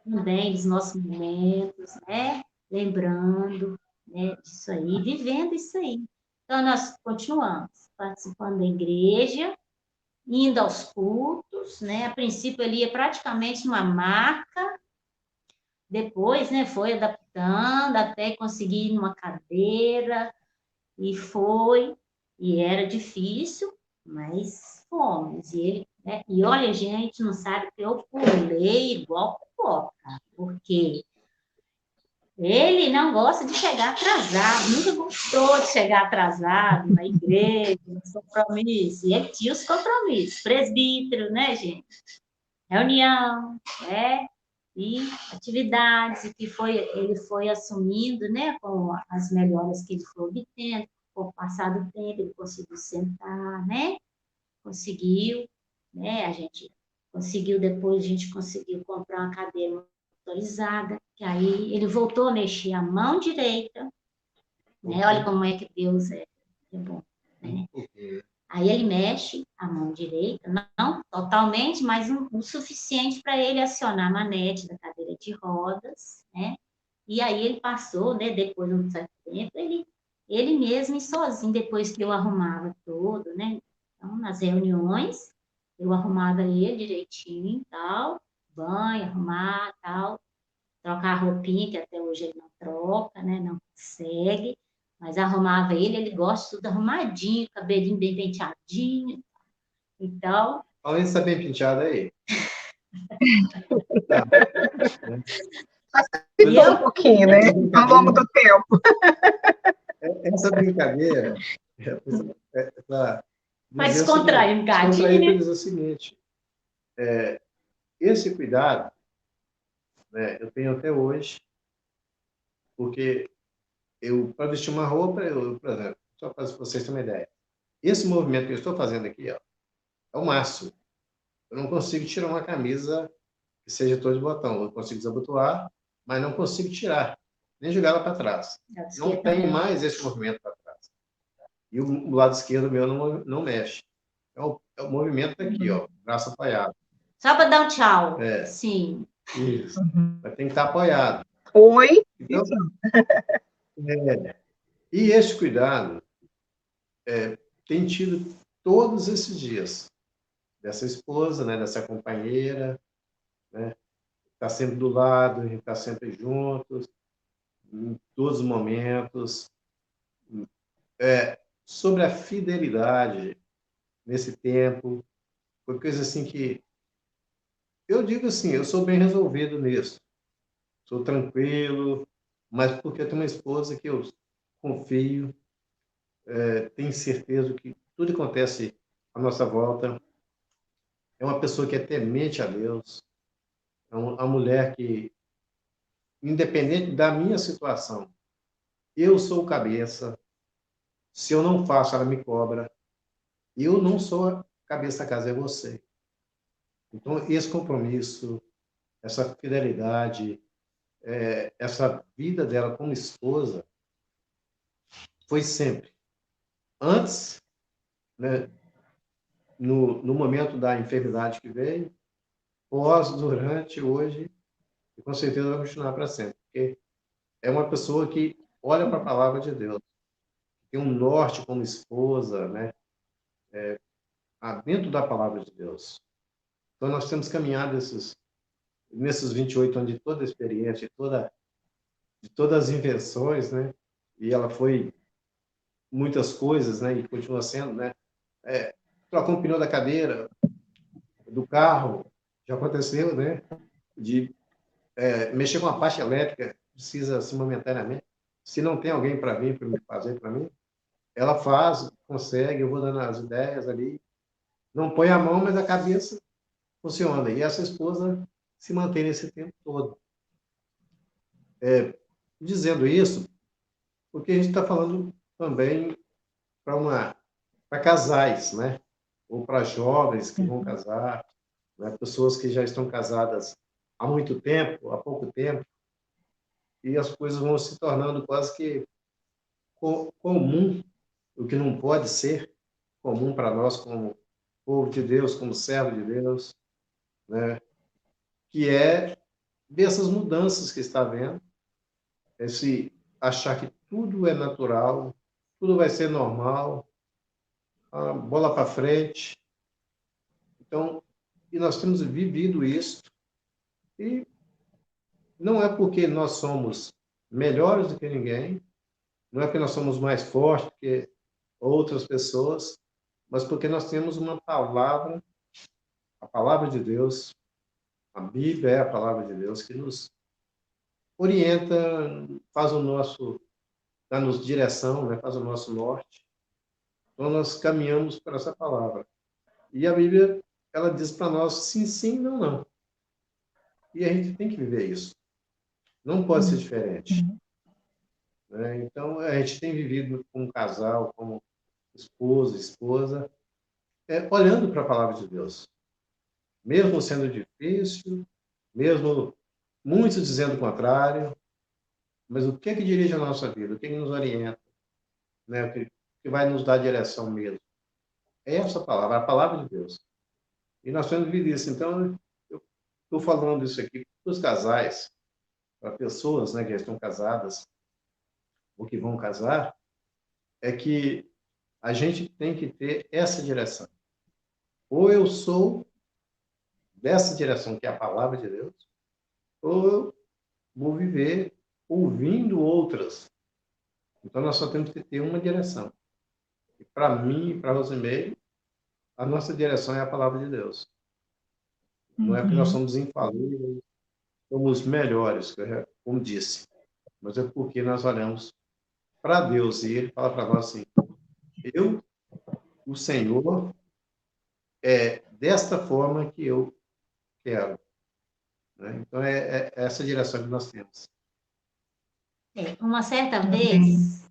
também dos nossos momentos, né? Lembrando, né, disso aí, vivendo isso aí. Então, nós continuamos participando da igreja, indo aos cultos, né? A princípio, ele ia praticamente numa maca, depois, né, foi adaptando até conseguir ir numa cadeira, e era difícil, mas fomos. E ele, né? E olha, gente, não sabe que eu pulei igual pipoca, porque ele não gosta de chegar atrasado, nunca gostou de chegar atrasado na igreja, nos compromissos. E ele tinha os compromissos, presbítero, né, gente? Reunião, né? E atividades que ele foi assumindo, né, com as melhoras que ele foi obtendo. Com o passar do tempo, ele conseguiu sentar, né? Conseguiu, né? A gente conseguiu comprar uma cadeira motorizada, que aí ele voltou a mexer a mão direita, né? Olha como é que Deus é bom, né? Aí ele mexe a mão direita, não totalmente, mas o suficiente para ele acionar a manete da cadeira de rodas, né? E aí ele passou, né? Depois de um certo tempo, ele mesmo e sozinho, depois que eu arrumava tudo, né? Então, nas reuniões, eu arrumava ele direitinho e tal, banho, arrumar tal, trocar a roupinha, que até hoje ele não troca, né? Não consegue, mas arrumava ele gosta de tudo arrumadinho, cabelinho bem penteadinho. Então. Falando em estar bem penteado aí. Tá. Facilitou um pouquinho, né? Ao longo do tempo. Essa brincadeira, para descontrair um bocadinho. Descontrair para dizer o seguinte: esse cuidado, né, eu tenho até hoje, porque para vestir uma roupa, por exemplo, só para vocês terem uma ideia, esse movimento que eu estou fazendo aqui, ó, é o máximo. Eu não consigo tirar uma camisa que seja toda de botão. Eu consigo desabotoar, mas não consigo tirar, nem jogar ela para trás. Não tenho mais esse movimento para trás. E o lado esquerdo meu não mexe. É o movimento aqui, ó, braço apoiado. Só para dar um tchau. Sim. Isso. Mas tem que estar apoiado. Oi. Então, e esse cuidado tem tido todos esses dias dessa esposa, né, dessa companheira, né, está sempre do lado, a gente está sempre juntos, em todos os momentos. Sobre a fidelidade nesse tempo, foi coisa assim que eu digo assim, eu sou bem resolvido nisso, sou tranquilo, mas porque eu tenho uma esposa que eu confio, tenho certeza que tudo que acontece à nossa volta é uma pessoa que é temente a Deus, é uma mulher que, independente da minha situação, eu sou o cabeça, se eu não faço, ela me cobra, eu não sou a cabeça da casa, é você. Então, esse compromisso, essa fidelidade, essa vida dela como esposa, foi sempre. Antes, né, no momento da enfermidade que veio, pós, durante, hoje, e com certeza vai continuar para sempre. Porque é uma pessoa que olha para a palavra de Deus, ter um norte como esposa, né? Dentro da palavra de Deus. Então, nós temos caminhado nesses 28 anos de toda a experiência, de todas as invenções, né? E ela foi muitas coisas, né? E continua sendo, né? Trocar um pneu da cadeira, do carro, já aconteceu, né? De mexer com a parte elétrica, precisa, assim, momentaneamente. Se não tem alguém para vir para fazer para mim, ela faz, consegue, eu vou dando as ideias ali. Não põe a mão, mas a cabeça funciona. E essa esposa se mantém nesse tempo todo. Dizendo isso, porque a gente está falando também para casais, né? Ou para jovens que vão casar, né? Pessoas que já estão casadas há muito tempo, há pouco tempo, e as coisas vão se tornando quase que comum, o que não pode ser comum para nós como povo de Deus, como servo de Deus, né? Que é dessas mudanças que está havendo, esse achar que tudo é natural, tudo vai ser normal, a bola para frente. Então, e nós temos vivido isso, e não é porque nós somos melhores do que ninguém, não é porque nós somos mais fortes que outras pessoas, mas porque nós temos uma palavra, a palavra de Deus, a Bíblia é a palavra de Deus que nos orienta, faz dá-nos direção, né? Faz o nosso norte. Então nós caminhamos para essa palavra. E a Bíblia, ela diz para nós sim, sim, não, não. E a gente tem que viver isso. Não pode ser diferente. Né? Então, a gente tem vivido como casal, como esposa, olhando para a palavra de Deus. Mesmo sendo difícil, mesmo muitos dizendo o contrário, mas o que é que dirige a nossa vida? O que é que nos orienta? Né? O que vai nos dar direção mesmo? É essa palavra, a palavra de Deus. E nós temos vivido isso. Então, eu estou falando isso aqui para os casais, para pessoas, né, que já estão casadas ou que vão casar, é que a gente tem que ter essa direção. Ou eu sou dessa direção, que é a palavra de Deus, ou eu vou viver ouvindo outras. Então, nós só temos que ter uma direção. E para mim e para a Rosimeire, a nossa direção é a palavra de Deus. Não é porque nós somos infalíveis, somos melhores, como disse, mas é porque nós olhamos para Deus e Ele fala para nós assim: o Senhor, é desta forma que eu quero. Né? Então, é essa direção que nós temos. Uma certa vez,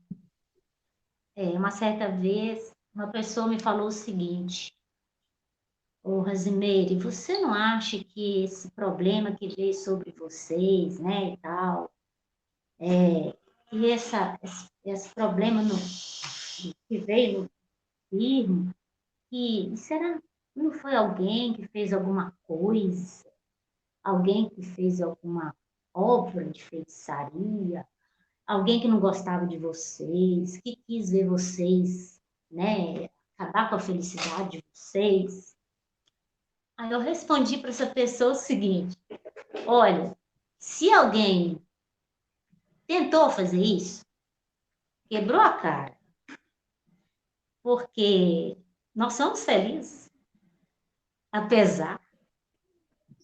uma pessoa me falou o seguinte: ô Rosimeire, você não acha que esse problema que veio sobre vocês, né, e tal, e esse problema que veio no firme, que será que não foi alguém que fez alguma coisa, alguém que fez alguma obra de feitiçaria, alguém que não gostava de vocês, que quis ver vocês, né, acabar com a felicidade de vocês? Aí eu respondi para essa pessoa o seguinte: olha, se alguém tentou fazer isso, quebrou a cara, porque nós somos felizes, apesar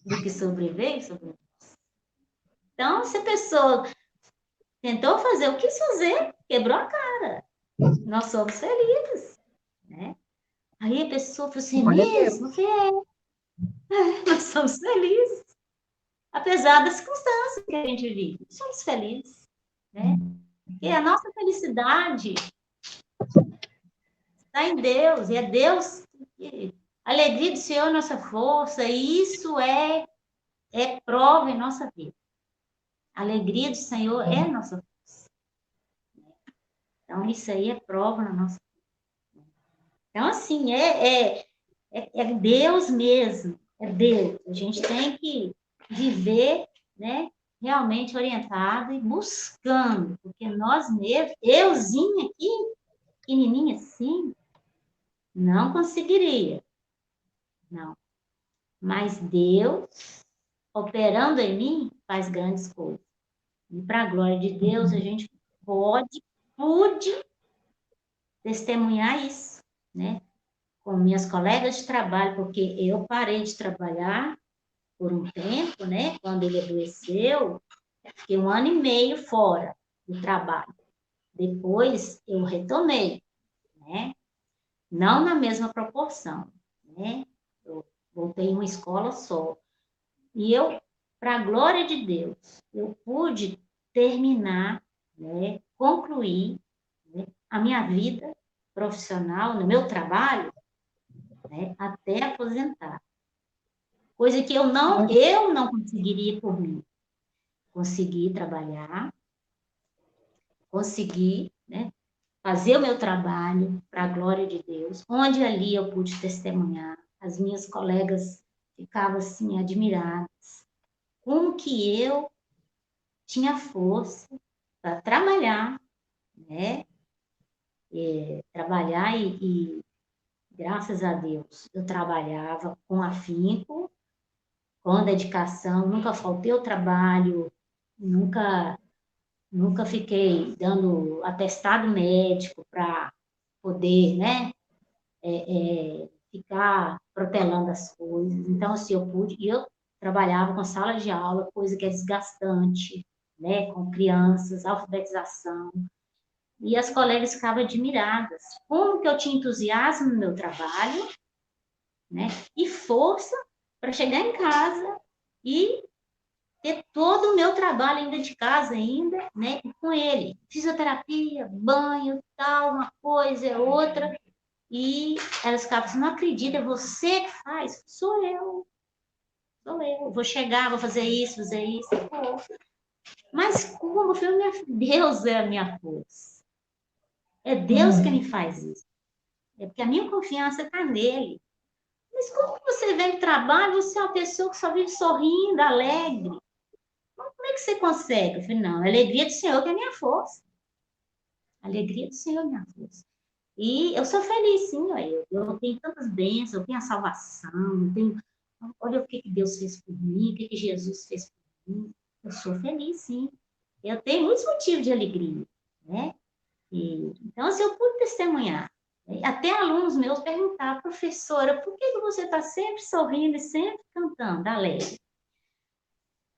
do que sobreveio sobre nós. Então, se a pessoa tentou fazer o que quis fazer, quebrou a cara. Nós somos felizes, né? Aí a pessoa falou assim: mesmo? Nós somos felizes. Apesar das circunstâncias que a gente vive, somos felizes, né? Porque a nossa felicidade está em Deus, e é Deus que... A alegria do Senhor é nossa força, e isso é prova em nossa vida. A alegria do Senhor é nossa força. Então, isso aí é prova na nossa vida. Então, assim, é Deus mesmo, é Deus. A gente tem que viver, né, realmente orientado e buscando, porque nós mesmos, euzinho aqui, pequenininha assim, não conseguiria. Não. Mas Deus, operando em mim, faz grandes coisas. E para a glória de Deus, a gente pude testemunhar isso, né? Com minhas colegas de trabalho, porque eu parei de trabalhar por um tempo, né? Quando ele adoeceu, fiquei 1 ano e meio fora do trabalho. Depois eu retomei, né? Não na mesma proporção, né? Eu voltei em uma escola só. E eu, para a glória de Deus, eu pude terminar, né? Concluir, né, a minha vida profissional, no meu trabalho, né? Até aposentar. Coisa que eu não conseguiria por mim. Consegui trabalhar, consegui, né, fazer o meu trabalho para a glória de Deus, onde ali eu pude testemunhar. As minhas colegas ficavam assim admiradas. Como que eu tinha força para trabalhar, né? Trabalhar e, graças a Deus, eu trabalhava com afinco, com dedicação, nunca faltei ao trabalho, nunca fiquei dando atestado médico para poder, né, ficar protelando as coisas. Então, assim, eu trabalhava com sala de aula, coisa que é desgastante, né, com crianças, alfabetização, e as colegas ficavam admiradas. Como que eu tinha entusiasmo no meu trabalho, né, e força para chegar em casa e ter todo o meu trabalho ainda de casa ainda, né, com ele. Fisioterapia, banho, tal, uma coisa, outra. E elas ficavam assim, não acredita, é você que faz? Sou eu. Vou chegar, vou fazer isso, Pô. Mas como? Eu falei, Deus é a minha força. É Deus que me faz isso. É porque a minha confiança está nele. Mas como que você vem do trabalho, você é uma pessoa que só vive sorrindo, alegre? Como é que você consegue? Eu falei, não, a alegria do Senhor que é a minha força. A alegria do Senhor é a minha força. E eu sou feliz, sim, eu tenho tantas bênçãos, eu tenho a salvação, eu tenho, olha o que Deus fez por mim, o que Jesus fez por mim. Eu sou feliz, sim. Eu tenho muitos motivos de alegria, né? Então, assim, eu pude testemunhar. Até alunos meus perguntaram, professora, por que você está sempre sorrindo e sempre cantando, alegre?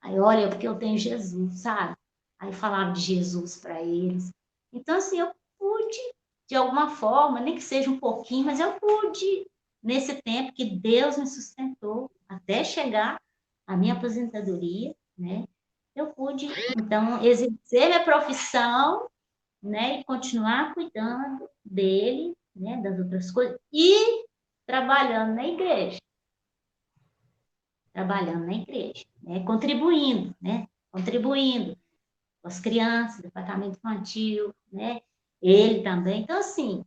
Aí, olha, porque eu tenho Jesus, sabe? Aí falava de Jesus para eles. Então, assim, eu pude, de alguma forma, nem que seja um pouquinho, mas eu pude, nesse tempo que Deus me sustentou, até chegar à minha aposentadoria, né? Eu pude, então, exercer minha profissão, né? E continuar cuidando dele, né? Das outras coisas, e trabalhando na igreja. Né? Contribuindo com as crianças, departamento infantil, né? Ele também. Então, assim,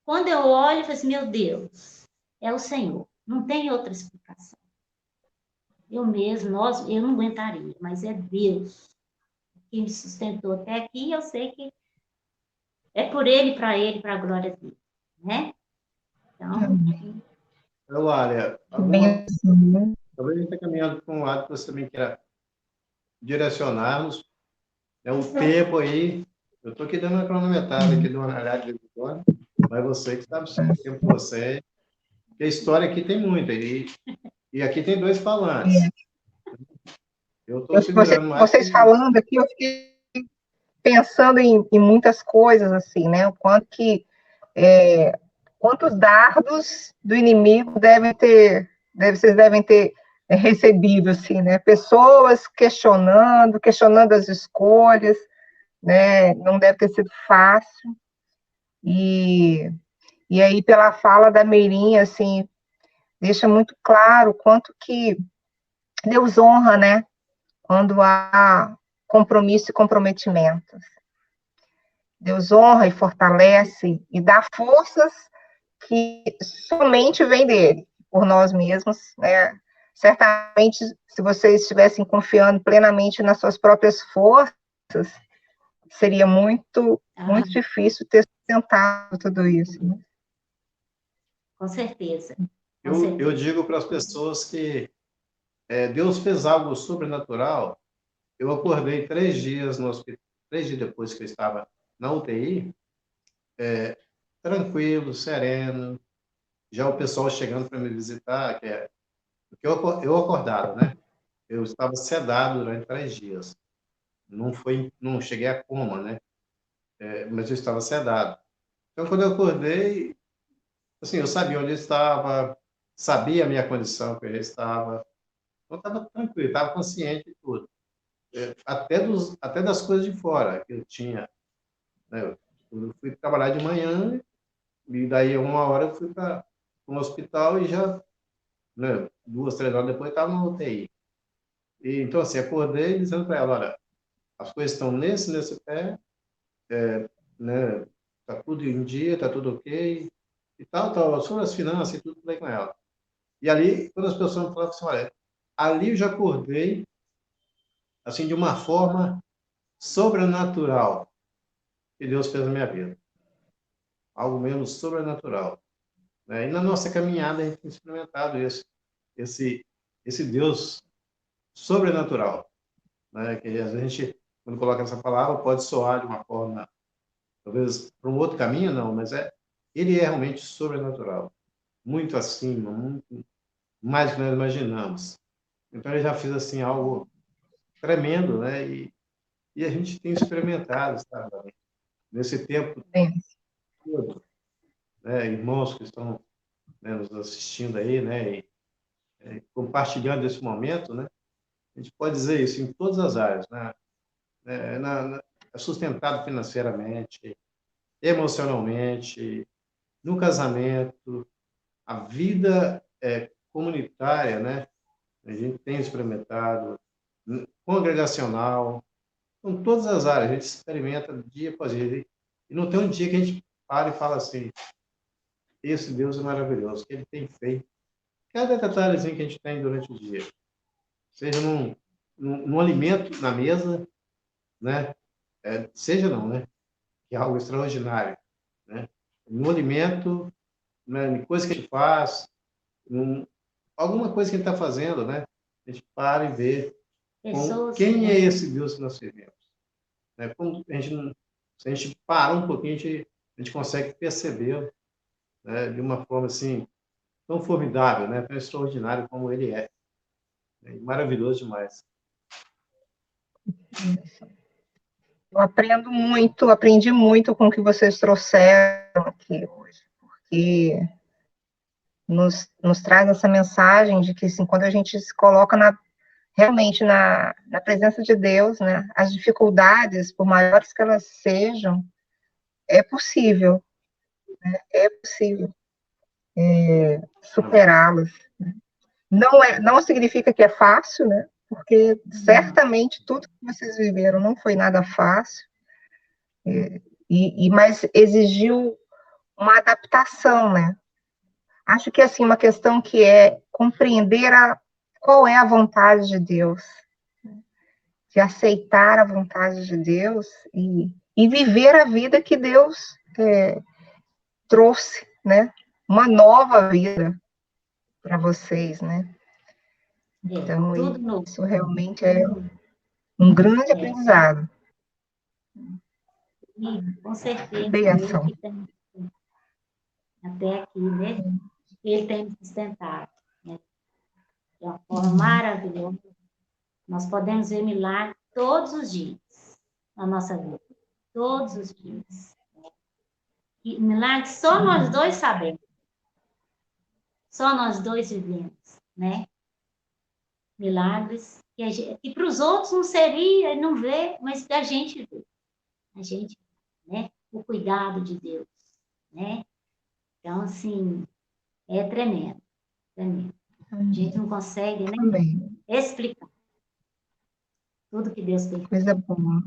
quando eu olho, eu falo assim, meu Deus, é o Senhor. Não tem outra explicação. Eu não aguentaria, mas é Deus que me sustentou até aqui, e eu sei que é por Ele, para a glória dele, né? Então, Eulália, Bem, talvez a gente está caminhando para um lado que você também queira direcionar-nos. O tempo aí, eu estou aqui dando uma cronometrada, aqui dando uma olhada de vez em quando, mas você que sabe o tempo que você. Porque a história aqui tem muita, e aqui tem 2 falantes. Eu estou segurando mais. Vocês falando aqui, eu fiquei pensando em muitas coisas, assim, né? O quanto que, quantos dardos do inimigo vocês devem ter recebido, assim, né? Pessoas questionando as escolhas, né? Não deve ter sido fácil. E aí, pela fala da Meirinha, assim, deixa muito claro o quanto que Deus honra, né? Quando há compromisso e comprometimento. Deus honra e fortalece e dá forças que somente vêm dele, por nós mesmos, né? Certamente, se vocês estivessem confiando plenamente nas suas próprias forças, seria muito difícil ter sustentado tudo isso, né? Com certeza. Eu digo para as pessoas que Deus fez algo sobrenatural. Eu acordei 3 dias no hospital, 3 dias depois que eu estava na UTI, tranquilo, sereno. Já o pessoal chegando para me visitar, porque eu acordado, né? Eu estava sedado durante 3 dias. Não cheguei a coma, né? Mas eu estava sedado. Então, quando eu acordei, assim, eu sabia onde eu estava, sabia a minha condição que eu já estava. Então, estava tranquilo, estava consciente de tudo. Até das coisas de fora que eu tinha, né? Eu fui trabalhar de manhã e daí 1 hora eu fui para um hospital e já, né, 2, 3 horas depois estava na UTI. E, então, assim, acordei dizendo para ela, olha, as coisas estão nesse pé, né, tá tudo em dia, tá tudo ok, e tal, sobre as finanças e tudo bem com ela. E ali, quando as pessoas me falavam assim, olha, ali eu já acordei, assim, de uma forma sobrenatural que Deus fez na minha vida. Algo mesmo sobrenatural, né? E na nossa caminhada a gente tem experimentado isso, esse Deus sobrenatural, né? Que às vezes a gente, quando coloca essa palavra, pode soar de uma forma, talvez para um outro caminho, não, mas ele é realmente sobrenatural, muito acima, muito mais do que nós imaginamos. Então ele já fez assim algo tremendo, né? E a gente tem experimentado, sabe? Nesse tempo É. todo, né? Irmãos que estão, né, nos assistindo aí, né? Compartilhando esse momento, né? A gente pode dizer isso em todas as áreas, né? É sustentado financeiramente, emocionalmente, no casamento, a vida comunitária, né? A gente tem experimentado, congregacional, em todas as áreas, a gente experimenta dia após dia. E não tem um dia que a gente para e fala assim, esse Deus é maravilhoso, que ele tem feito. Cada detalhezinho que a gente tem durante o dia, seja num alimento na mesa, né? Seja não, né? Que é algo extraordinário, né? No alimento, né? Em coisa que a gente faz, alguma coisa que a gente está fazendo, né? A gente para e vê quem é esse Deus que nós servimos. Né? Como se a gente parar um pouquinho, a gente consegue perceber, né? De uma forma assim, tão formidável, né? Tão extraordinário como ele é. Maravilhoso demais. Eu aprendi muito com o que vocês trouxeram aqui hoje, porque nos traz essa mensagem de que, assim, quando a gente se coloca realmente na presença de Deus, né, as dificuldades, por maiores que elas sejam, é possível, né, superá-las. Não significa que é fácil, né, porque certamente tudo que vocês viveram não foi nada fácil, mas exigiu uma adaptação, né? Acho que, assim, uma questão que é compreender qual é a vontade de Deus, de aceitar a vontade de Deus e viver a vida que Deus trouxe, né? Uma nova vida para vocês, né? Então, isso realmente é um grande aprendizado. Com certeza. Bênção. Até aqui, né? Ele tem me sustentado, né? De uma forma maravilhosa. Nós podemos ver milagres todos os dias na nossa vida. Todos os dias. E milagres só nós dois sabemos. Só nós dois vivemos, né? Milagres que para os outros não seria, não vê, mas que a gente vê. A gente, né? O cuidado de Deus, né? Então, assim, é tremendo, tremendo. A gente não consegue, né? Explicar tudo que Deus tem. Coisa boa.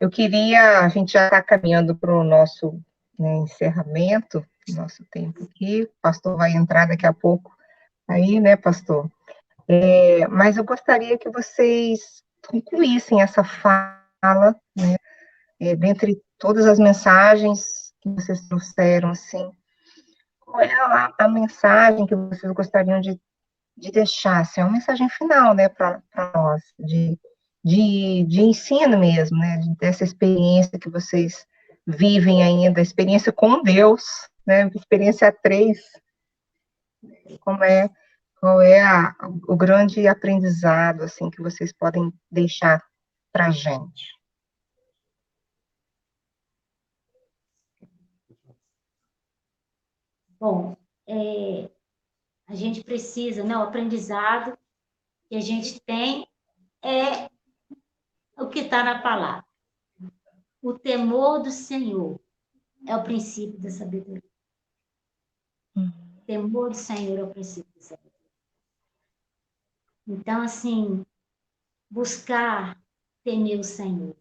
A gente já está caminhando para o nosso, né, encerramento, nosso tempo aqui. O pastor vai entrar daqui a pouco aí, né, pastor? Mas eu gostaria que vocês concluíssem essa fala, né, dentre todas as mensagens que vocês trouxeram, assim, qual é a mensagem que vocês gostariam de deixar, assim, uma mensagem final, né, para nós, de ensino mesmo, né, dessa experiência que vocês vivem ainda, experiência com Deus, né, experiência a três, qual é o grande aprendizado, assim, que vocês podem deixar para a gente? Bom, a gente precisa, né, o aprendizado que a gente tem é o que está na palavra. O temor do Senhor é o princípio da sabedoria. O temor do Senhor é o princípio da sabedoria. Então, assim, buscar temer o Senhor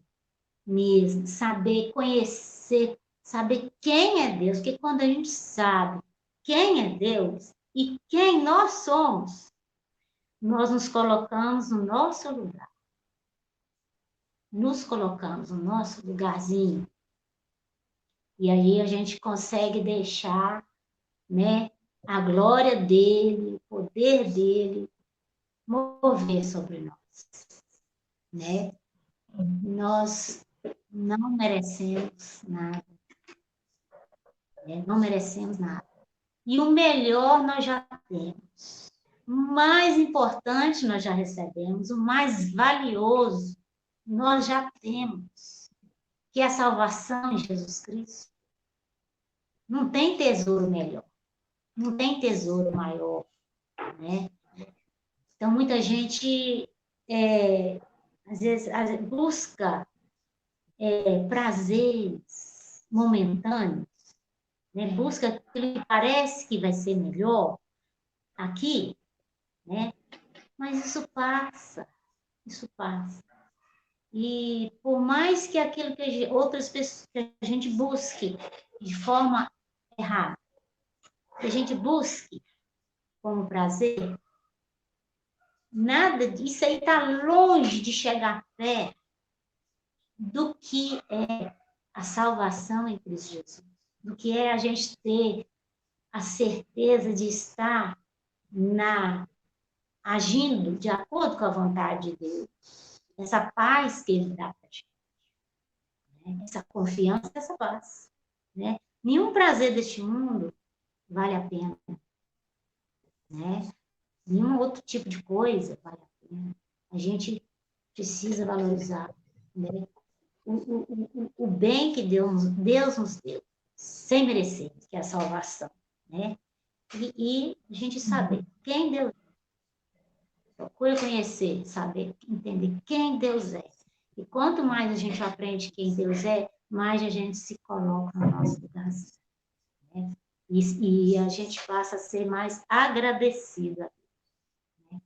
mesmo, saber conhecer, saber quem é Deus, porque quando a gente sabe quem é Deus e quem nós somos, nós nos colocamos no nosso lugar. Nos colocamos no nosso lugarzinho. E aí a gente consegue deixar, né, a glória dele, o poder dele, mover sobre nós, né? Nós não merecemos nada, né? Não merecemos nada. E o melhor nós já temos. O mais importante nós já recebemos, o mais valioso nós já temos, que é a salvação em Jesus Cristo. Não tem tesouro melhor, não tem tesouro maior, né? Então, muita gente, às vezes busca prazeres momentâneos, né? Busca aquilo que parece que vai ser melhor aqui, né? Mas isso passa, isso passa. E por mais que aquilo que outras pessoas, que a gente busque de forma errada, que a gente busque como prazer, nada disso aí está longe de chegar perto do que é a salvação em Cristo Jesus, do que é a gente ter a certeza de estar agindo de acordo com a vontade de Deus, essa paz que Ele dá para a gente, né? Essa confiança, essa paz, né? Nenhum prazer deste mundo vale a pena, né? Nenhum outro tipo de coisa vale a pena. A gente precisa valorizar, né? O bem que Deus nos deu, sem merecer, que é a salvação, né? E a gente saber quem Deus é. Procura conhecer, saber, entender quem Deus é. E quanto mais a gente aprende quem Deus é, mais a gente se coloca no nosso lugar, né? E a gente passa a ser mais agradecida. Né?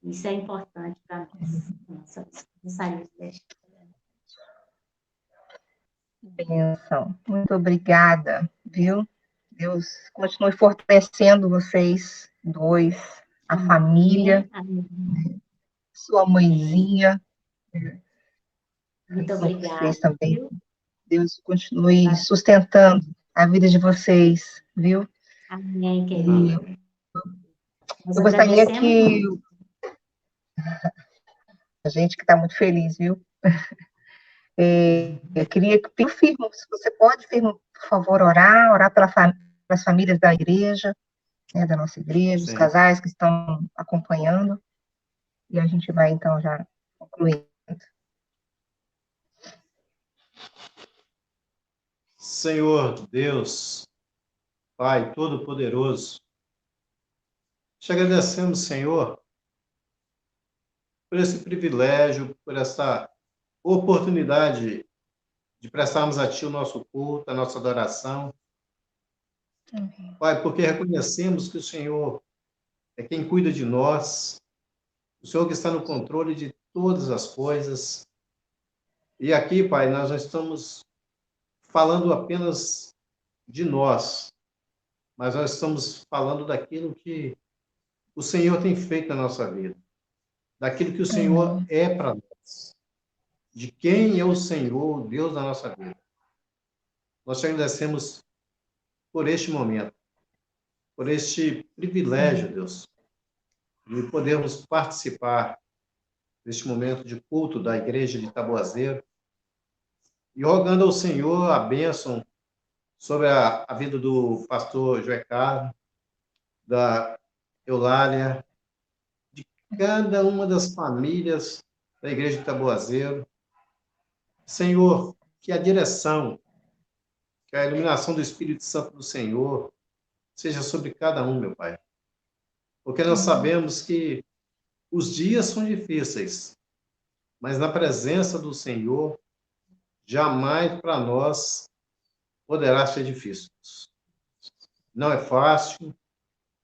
Isso é importante para nós. Gostaria de deixar. Benção. Muito obrigada, viu? Deus continue fortalecendo vocês dois, a família, sua mãezinha. Muito obrigada. Vocês também. Deus continue sustentando a vida de vocês, viu? Amém, querida. Eu gostaria que a gente que está muito feliz, viu? Eu queria que firme, se você pode, firme, por favor, orar pelas famílias da igreja, né, da nossa igreja, os casais que estão acompanhando, e a gente vai, então, já concluir. Senhor Deus, Pai Todo-Poderoso, te agradecemos, Senhor, por esse privilégio, por essa oportunidade de prestarmos a Ti o nosso culto, a nossa adoração. Pai, porque reconhecemos que o Senhor é quem cuida de nós, o Senhor que está no controle de todas as coisas. E aqui, Pai, nós não estamos falando apenas de nós, mas nós estamos falando daquilo que o Senhor tem feito na nossa vida, daquilo que o Senhor é para nós. de quem é o Senhor, Deus da nossa vida. Nós te agradecemos por este momento, por este privilégio, Deus, de podermos participar deste momento de culto da Igreja de Taboazeiro e rogando ao Senhor a bênção sobre a vida do pastor Joé Carlos, da Eulália, de cada uma das famílias da Igreja de Taboazeiro. Senhor, que a direção, que a iluminação do Espírito Santo do Senhor seja sobre cada um, meu Pai. Porque nós sabemos que os dias são difíceis, mas na presença do Senhor, jamais para nós poderá ser difícil. Não é fácil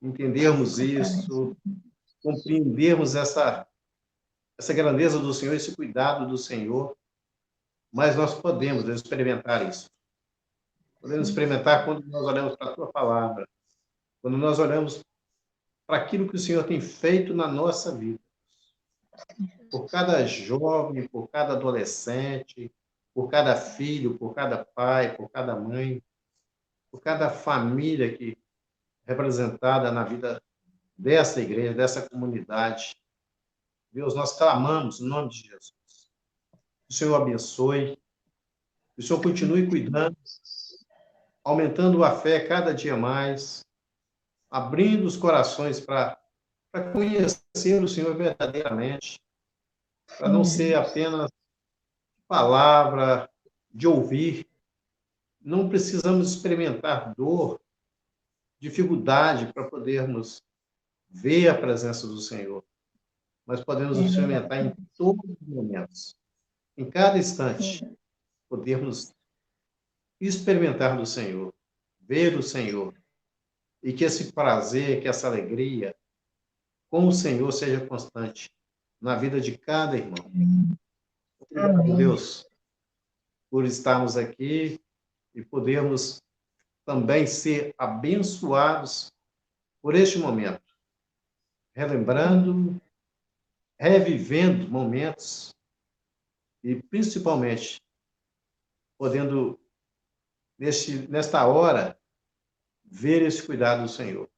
entendermos isso, compreendermos essa grandeza do Senhor, esse cuidado do Senhor, mas nós podemos experimentar isso. Podemos experimentar quando nós olhamos para a Tua Palavra, quando nós olhamos para aquilo que o Senhor tem feito na nossa vida. Por cada jovem, por cada adolescente, por cada filho, por cada pai, por cada mãe, por cada família que é representada na vida dessa igreja, dessa comunidade. Deus, nós clamamos no nome de Jesus. Que o Senhor abençoe, que o Senhor continue cuidando, aumentando a fé cada dia mais, abrindo os corações para conhecer o Senhor verdadeiramente, para não ser apenas palavra de ouvir. Não precisamos experimentar dor, dificuldade para podermos ver a presença do Senhor, mas podemos experimentar em todos os momentos, em cada instante, podermos experimentar do Senhor, ver o Senhor, e que esse prazer, que essa alegria com o Senhor seja constante na vida de cada irmão. Obrigado, Deus, por estarmos aqui e podermos também ser abençoados por este momento, relembrando, revivendo momentos e, principalmente, podendo, nesta hora, ver esse cuidado do Senhor.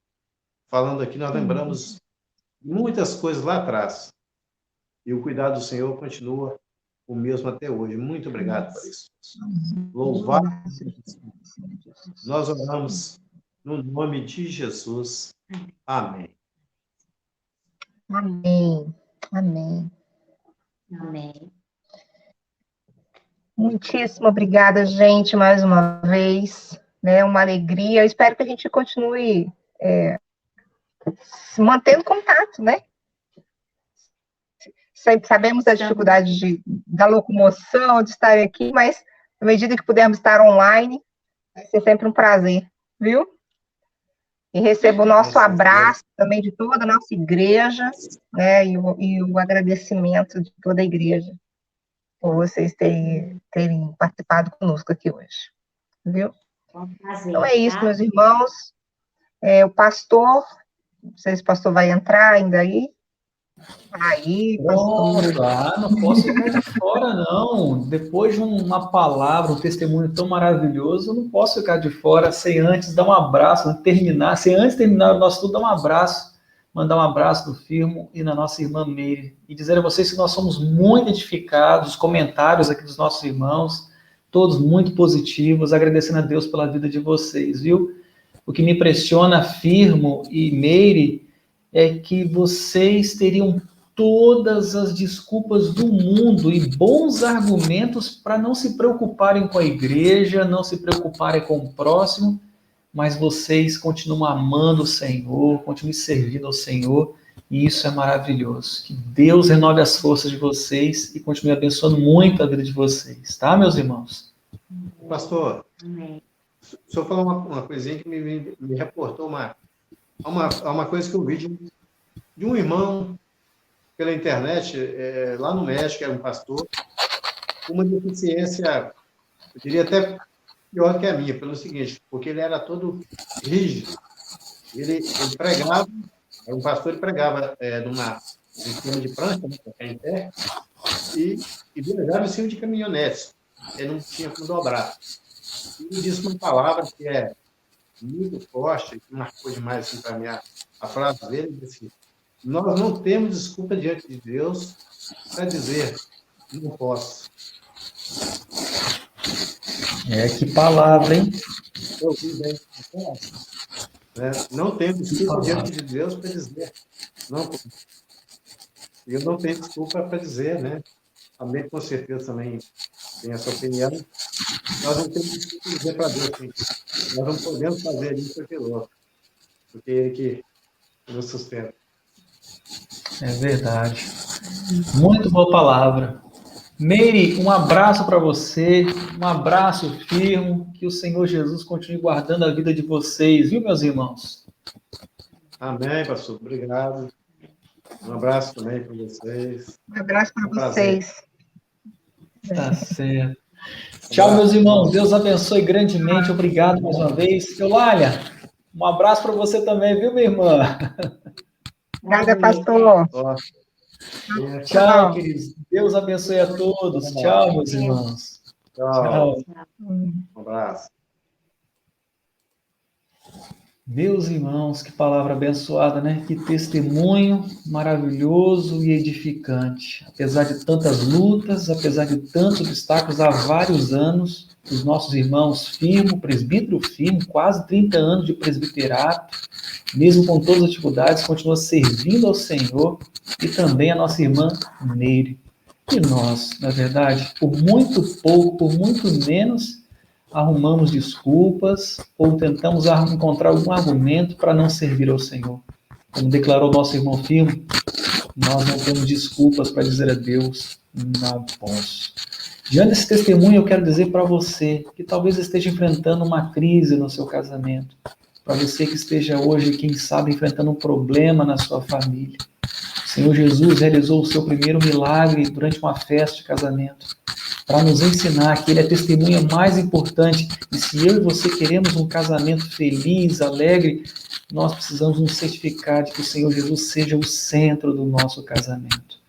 Falando aqui, nós lembramos muitas coisas lá atrás, e o cuidado do Senhor continua o mesmo até hoje. Muito obrigado por isso. Louvado. Nós oramos no nome de Jesus. Amém. Amém. Amém. Amém. Muitíssimo obrigada, gente, mais uma vez. Né, uma alegria. Eu espero que a gente continue se mantendo contato, né? Sabemos das dificuldades da locomoção, de estar aqui, mas à medida que pudermos estar online, vai ser sempre um prazer, viu? E recebo o nosso abraço também de toda a nossa igreja, né? E o agradecimento de toda a igreja por vocês terem participado conosco aqui hoje, viu? Prazer, Então é isso, tá? meus irmãos. O pastor, não sei se o pastor vai entrar ainda aí. Aí, pastor. Não posso ficar de fora, não. Depois de uma palavra, um testemunho tão maravilhoso, eu não posso ficar de fora sem antes dar um abraço, sem antes de terminar o nosso tudo, dar um abraço, mandar um abraço do Firmo e na nossa irmã Meire, e dizer a vocês que nós somos muito edificados, os comentários aqui dos nossos irmãos, todos muito positivos, agradecendo a Deus pela vida de vocês, viu? O que me impressiona, Firmo e Meire, é que vocês teriam todas as desculpas do mundo e bons argumentos para não se preocuparem com a igreja, não se preocuparem com o próximo, mas vocês continuam amando o Senhor, continuam servindo ao Senhor, e isso é maravilhoso. Que Deus renove as forças de vocês e continue abençoando muito a vida de vocês, tá, meus irmãos? Pastor, Amém. o senhor falou uma coisinha que me reportou uma coisa que eu vi de um irmão pela internet, lá no México, era um pastor, com uma deficiência, eu diria até pior que a minha, pelo seguinte, porque ele era todo rígido. Ele pregava, era um pastor, ele pregava num esquema de prancha, né, em pé, e viajava em cima de caminhonetes. Ele não tinha como dobrar. E ele disse uma palavra que é muito forte, que marcou demais assim, para mim. A frase dele disse: nós não temos desculpa diante de Deus para dizer não posso. Que palavra, hein? Eu ouvi bem. Né? Não tenho desculpa diante de Deus para dizer não posso. Eu não tenho desculpa para dizer, né? Também, com certeza, também tem essa opinião. Nós não temos desculpa de dizer para Deus que nós não podemos fazer isso ou aquilo outro, porque Ele que nos sustenta. É verdade. Muito boa palavra. Meire, um abraço para você, um abraço firme, que o Senhor Jesus continue guardando a vida de vocês, viu, meus irmãos? Amém, pastor. Obrigado. Um abraço também para vocês. Um abraço para prazer. vocês. Tá certo. Tchau, meus irmãos. Deus abençoe grandemente. Obrigado mais uma vez. Eulália, um abraço para você também, viu, minha irmã? Obrigada, pastor. Tchau, queridos. Deus abençoe a todos. Tchau, meus irmãos. Tchau. Tchau. Um abraço. Meus irmãos, que palavra abençoada, né? Que testemunho maravilhoso e edificante. Apesar de tantas lutas, apesar de tantos obstáculos há vários anos, os nossos irmãos Firmo, presbítero Firmo, quase 30 anos de presbiterato, mesmo com todas as dificuldades, continua servindo ao Senhor, e também a nossa irmã Neire. E nós, na verdade, por muito pouco, por muito menos, arrumamos desculpas ou tentamos encontrar algum argumento para não servir ao Senhor. Como declarou nosso irmão Firmo, nós não temos desculpas para dizer a Deus, não posso. Diante desse testemunho, eu quero dizer para você que talvez esteja enfrentando uma crise no seu casamento, para você que esteja hoje, quem sabe, enfrentando um problema na sua família. O Senhor Jesus realizou o seu primeiro milagre durante uma festa de casamento, para nos ensinar que Ele é a testemunha mais importante. E se eu e você queremos um casamento feliz, alegre, nós precisamos nos certificar de que o Senhor Jesus seja o centro do nosso casamento.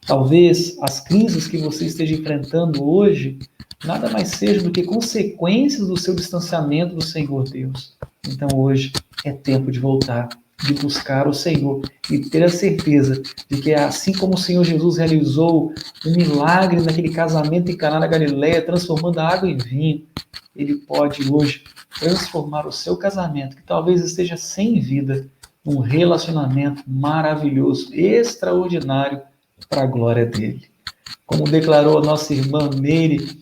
Talvez as crises que você esteja enfrentando hoje nada mais sejam do que consequências do seu distanciamento do Senhor Deus. Então hoje é tempo de voltar, de buscar o Senhor e ter a certeza de que assim como o Senhor Jesus realizou um milagre naquele casamento em Caná da Galileia, transformando a água em vinho, Ele pode hoje transformar o seu casamento, que talvez esteja sem vida, num relacionamento maravilhoso, extraordinário, para a glória dele. Como declarou a nossa irmã Meire,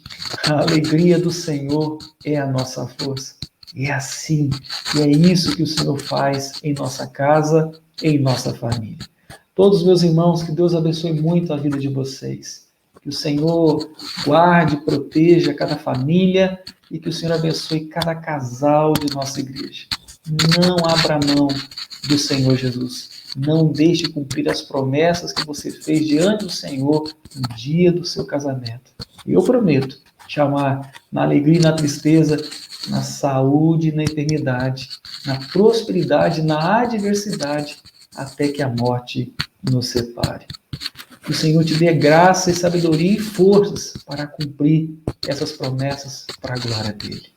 a alegria do Senhor é a nossa força. E é assim, e é isso que o Senhor faz em nossa casa, em nossa família. Todos os meus irmãos, que Deus abençoe muito a vida de vocês. Que o Senhor guarde, proteja cada família e que o Senhor abençoe cada casal de nossa igreja. Não abra mão do Senhor Jesus. Não deixe cumprir as promessas que você fez diante do Senhor no dia do seu casamento. Eu prometo te amar na alegria e na tristeza, na saúde e na enfermidade, na prosperidade e na adversidade, até que a morte nos separe. Que o Senhor te dê graça e sabedoria e forças para cumprir essas promessas para a glória dele.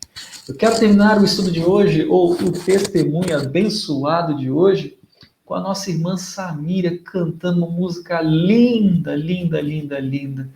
Eu quero terminar o estudo de hoje, ou o testemunho abençoado de hoje, com a nossa irmã Samira cantando uma música linda, linda, linda, linda.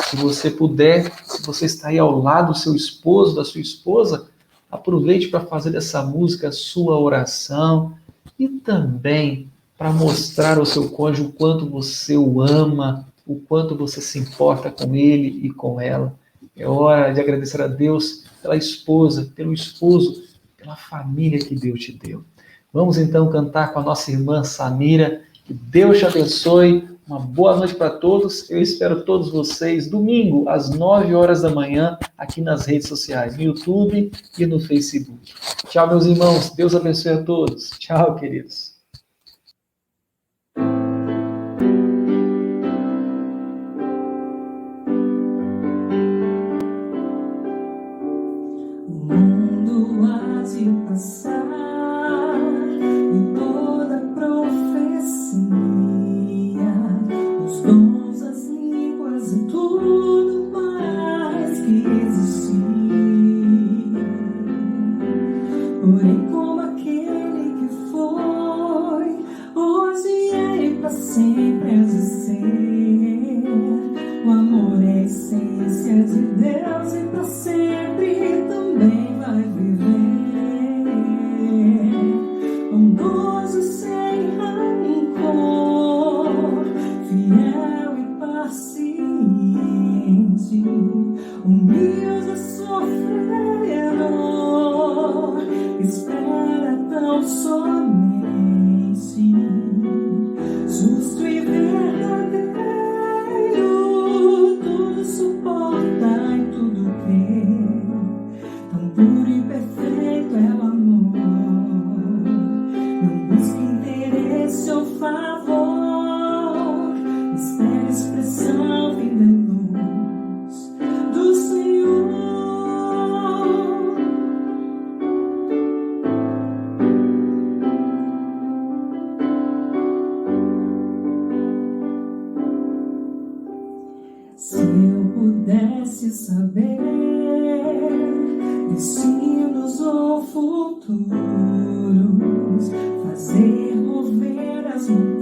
Se você puder, se você está aí ao lado do seu esposo, da sua esposa, aproveite para fazer dessa música a sua oração e também para mostrar ao seu cônjuge o quanto você o ama, o quanto você se importa com ele e com ela. É hora de agradecer a Deus pela esposa, pelo esposo, pela família que Deus te deu. Vamos então cantar com a nossa irmã Samira. Que Deus te abençoe. Uma boa noite para todos. Eu espero todos vocês domingo às 9 horas da manhã aqui nas redes sociais, no YouTube e no Facebook. Tchau, meus irmãos. Deus abençoe a todos. Tchau, queridos. O mundo há de passar e toda profecia, os dons, as línguas e esteja sofrendo, espera tão somente, justo e verdadeiro, tudo suporta e tudo crê, tão puro e perfeito é o amor, não busca interesse ou favor, espera expressão vinda em luz do Senhor. Se eu pudesse saber destinos ou futuros, fazer mover as montanhas,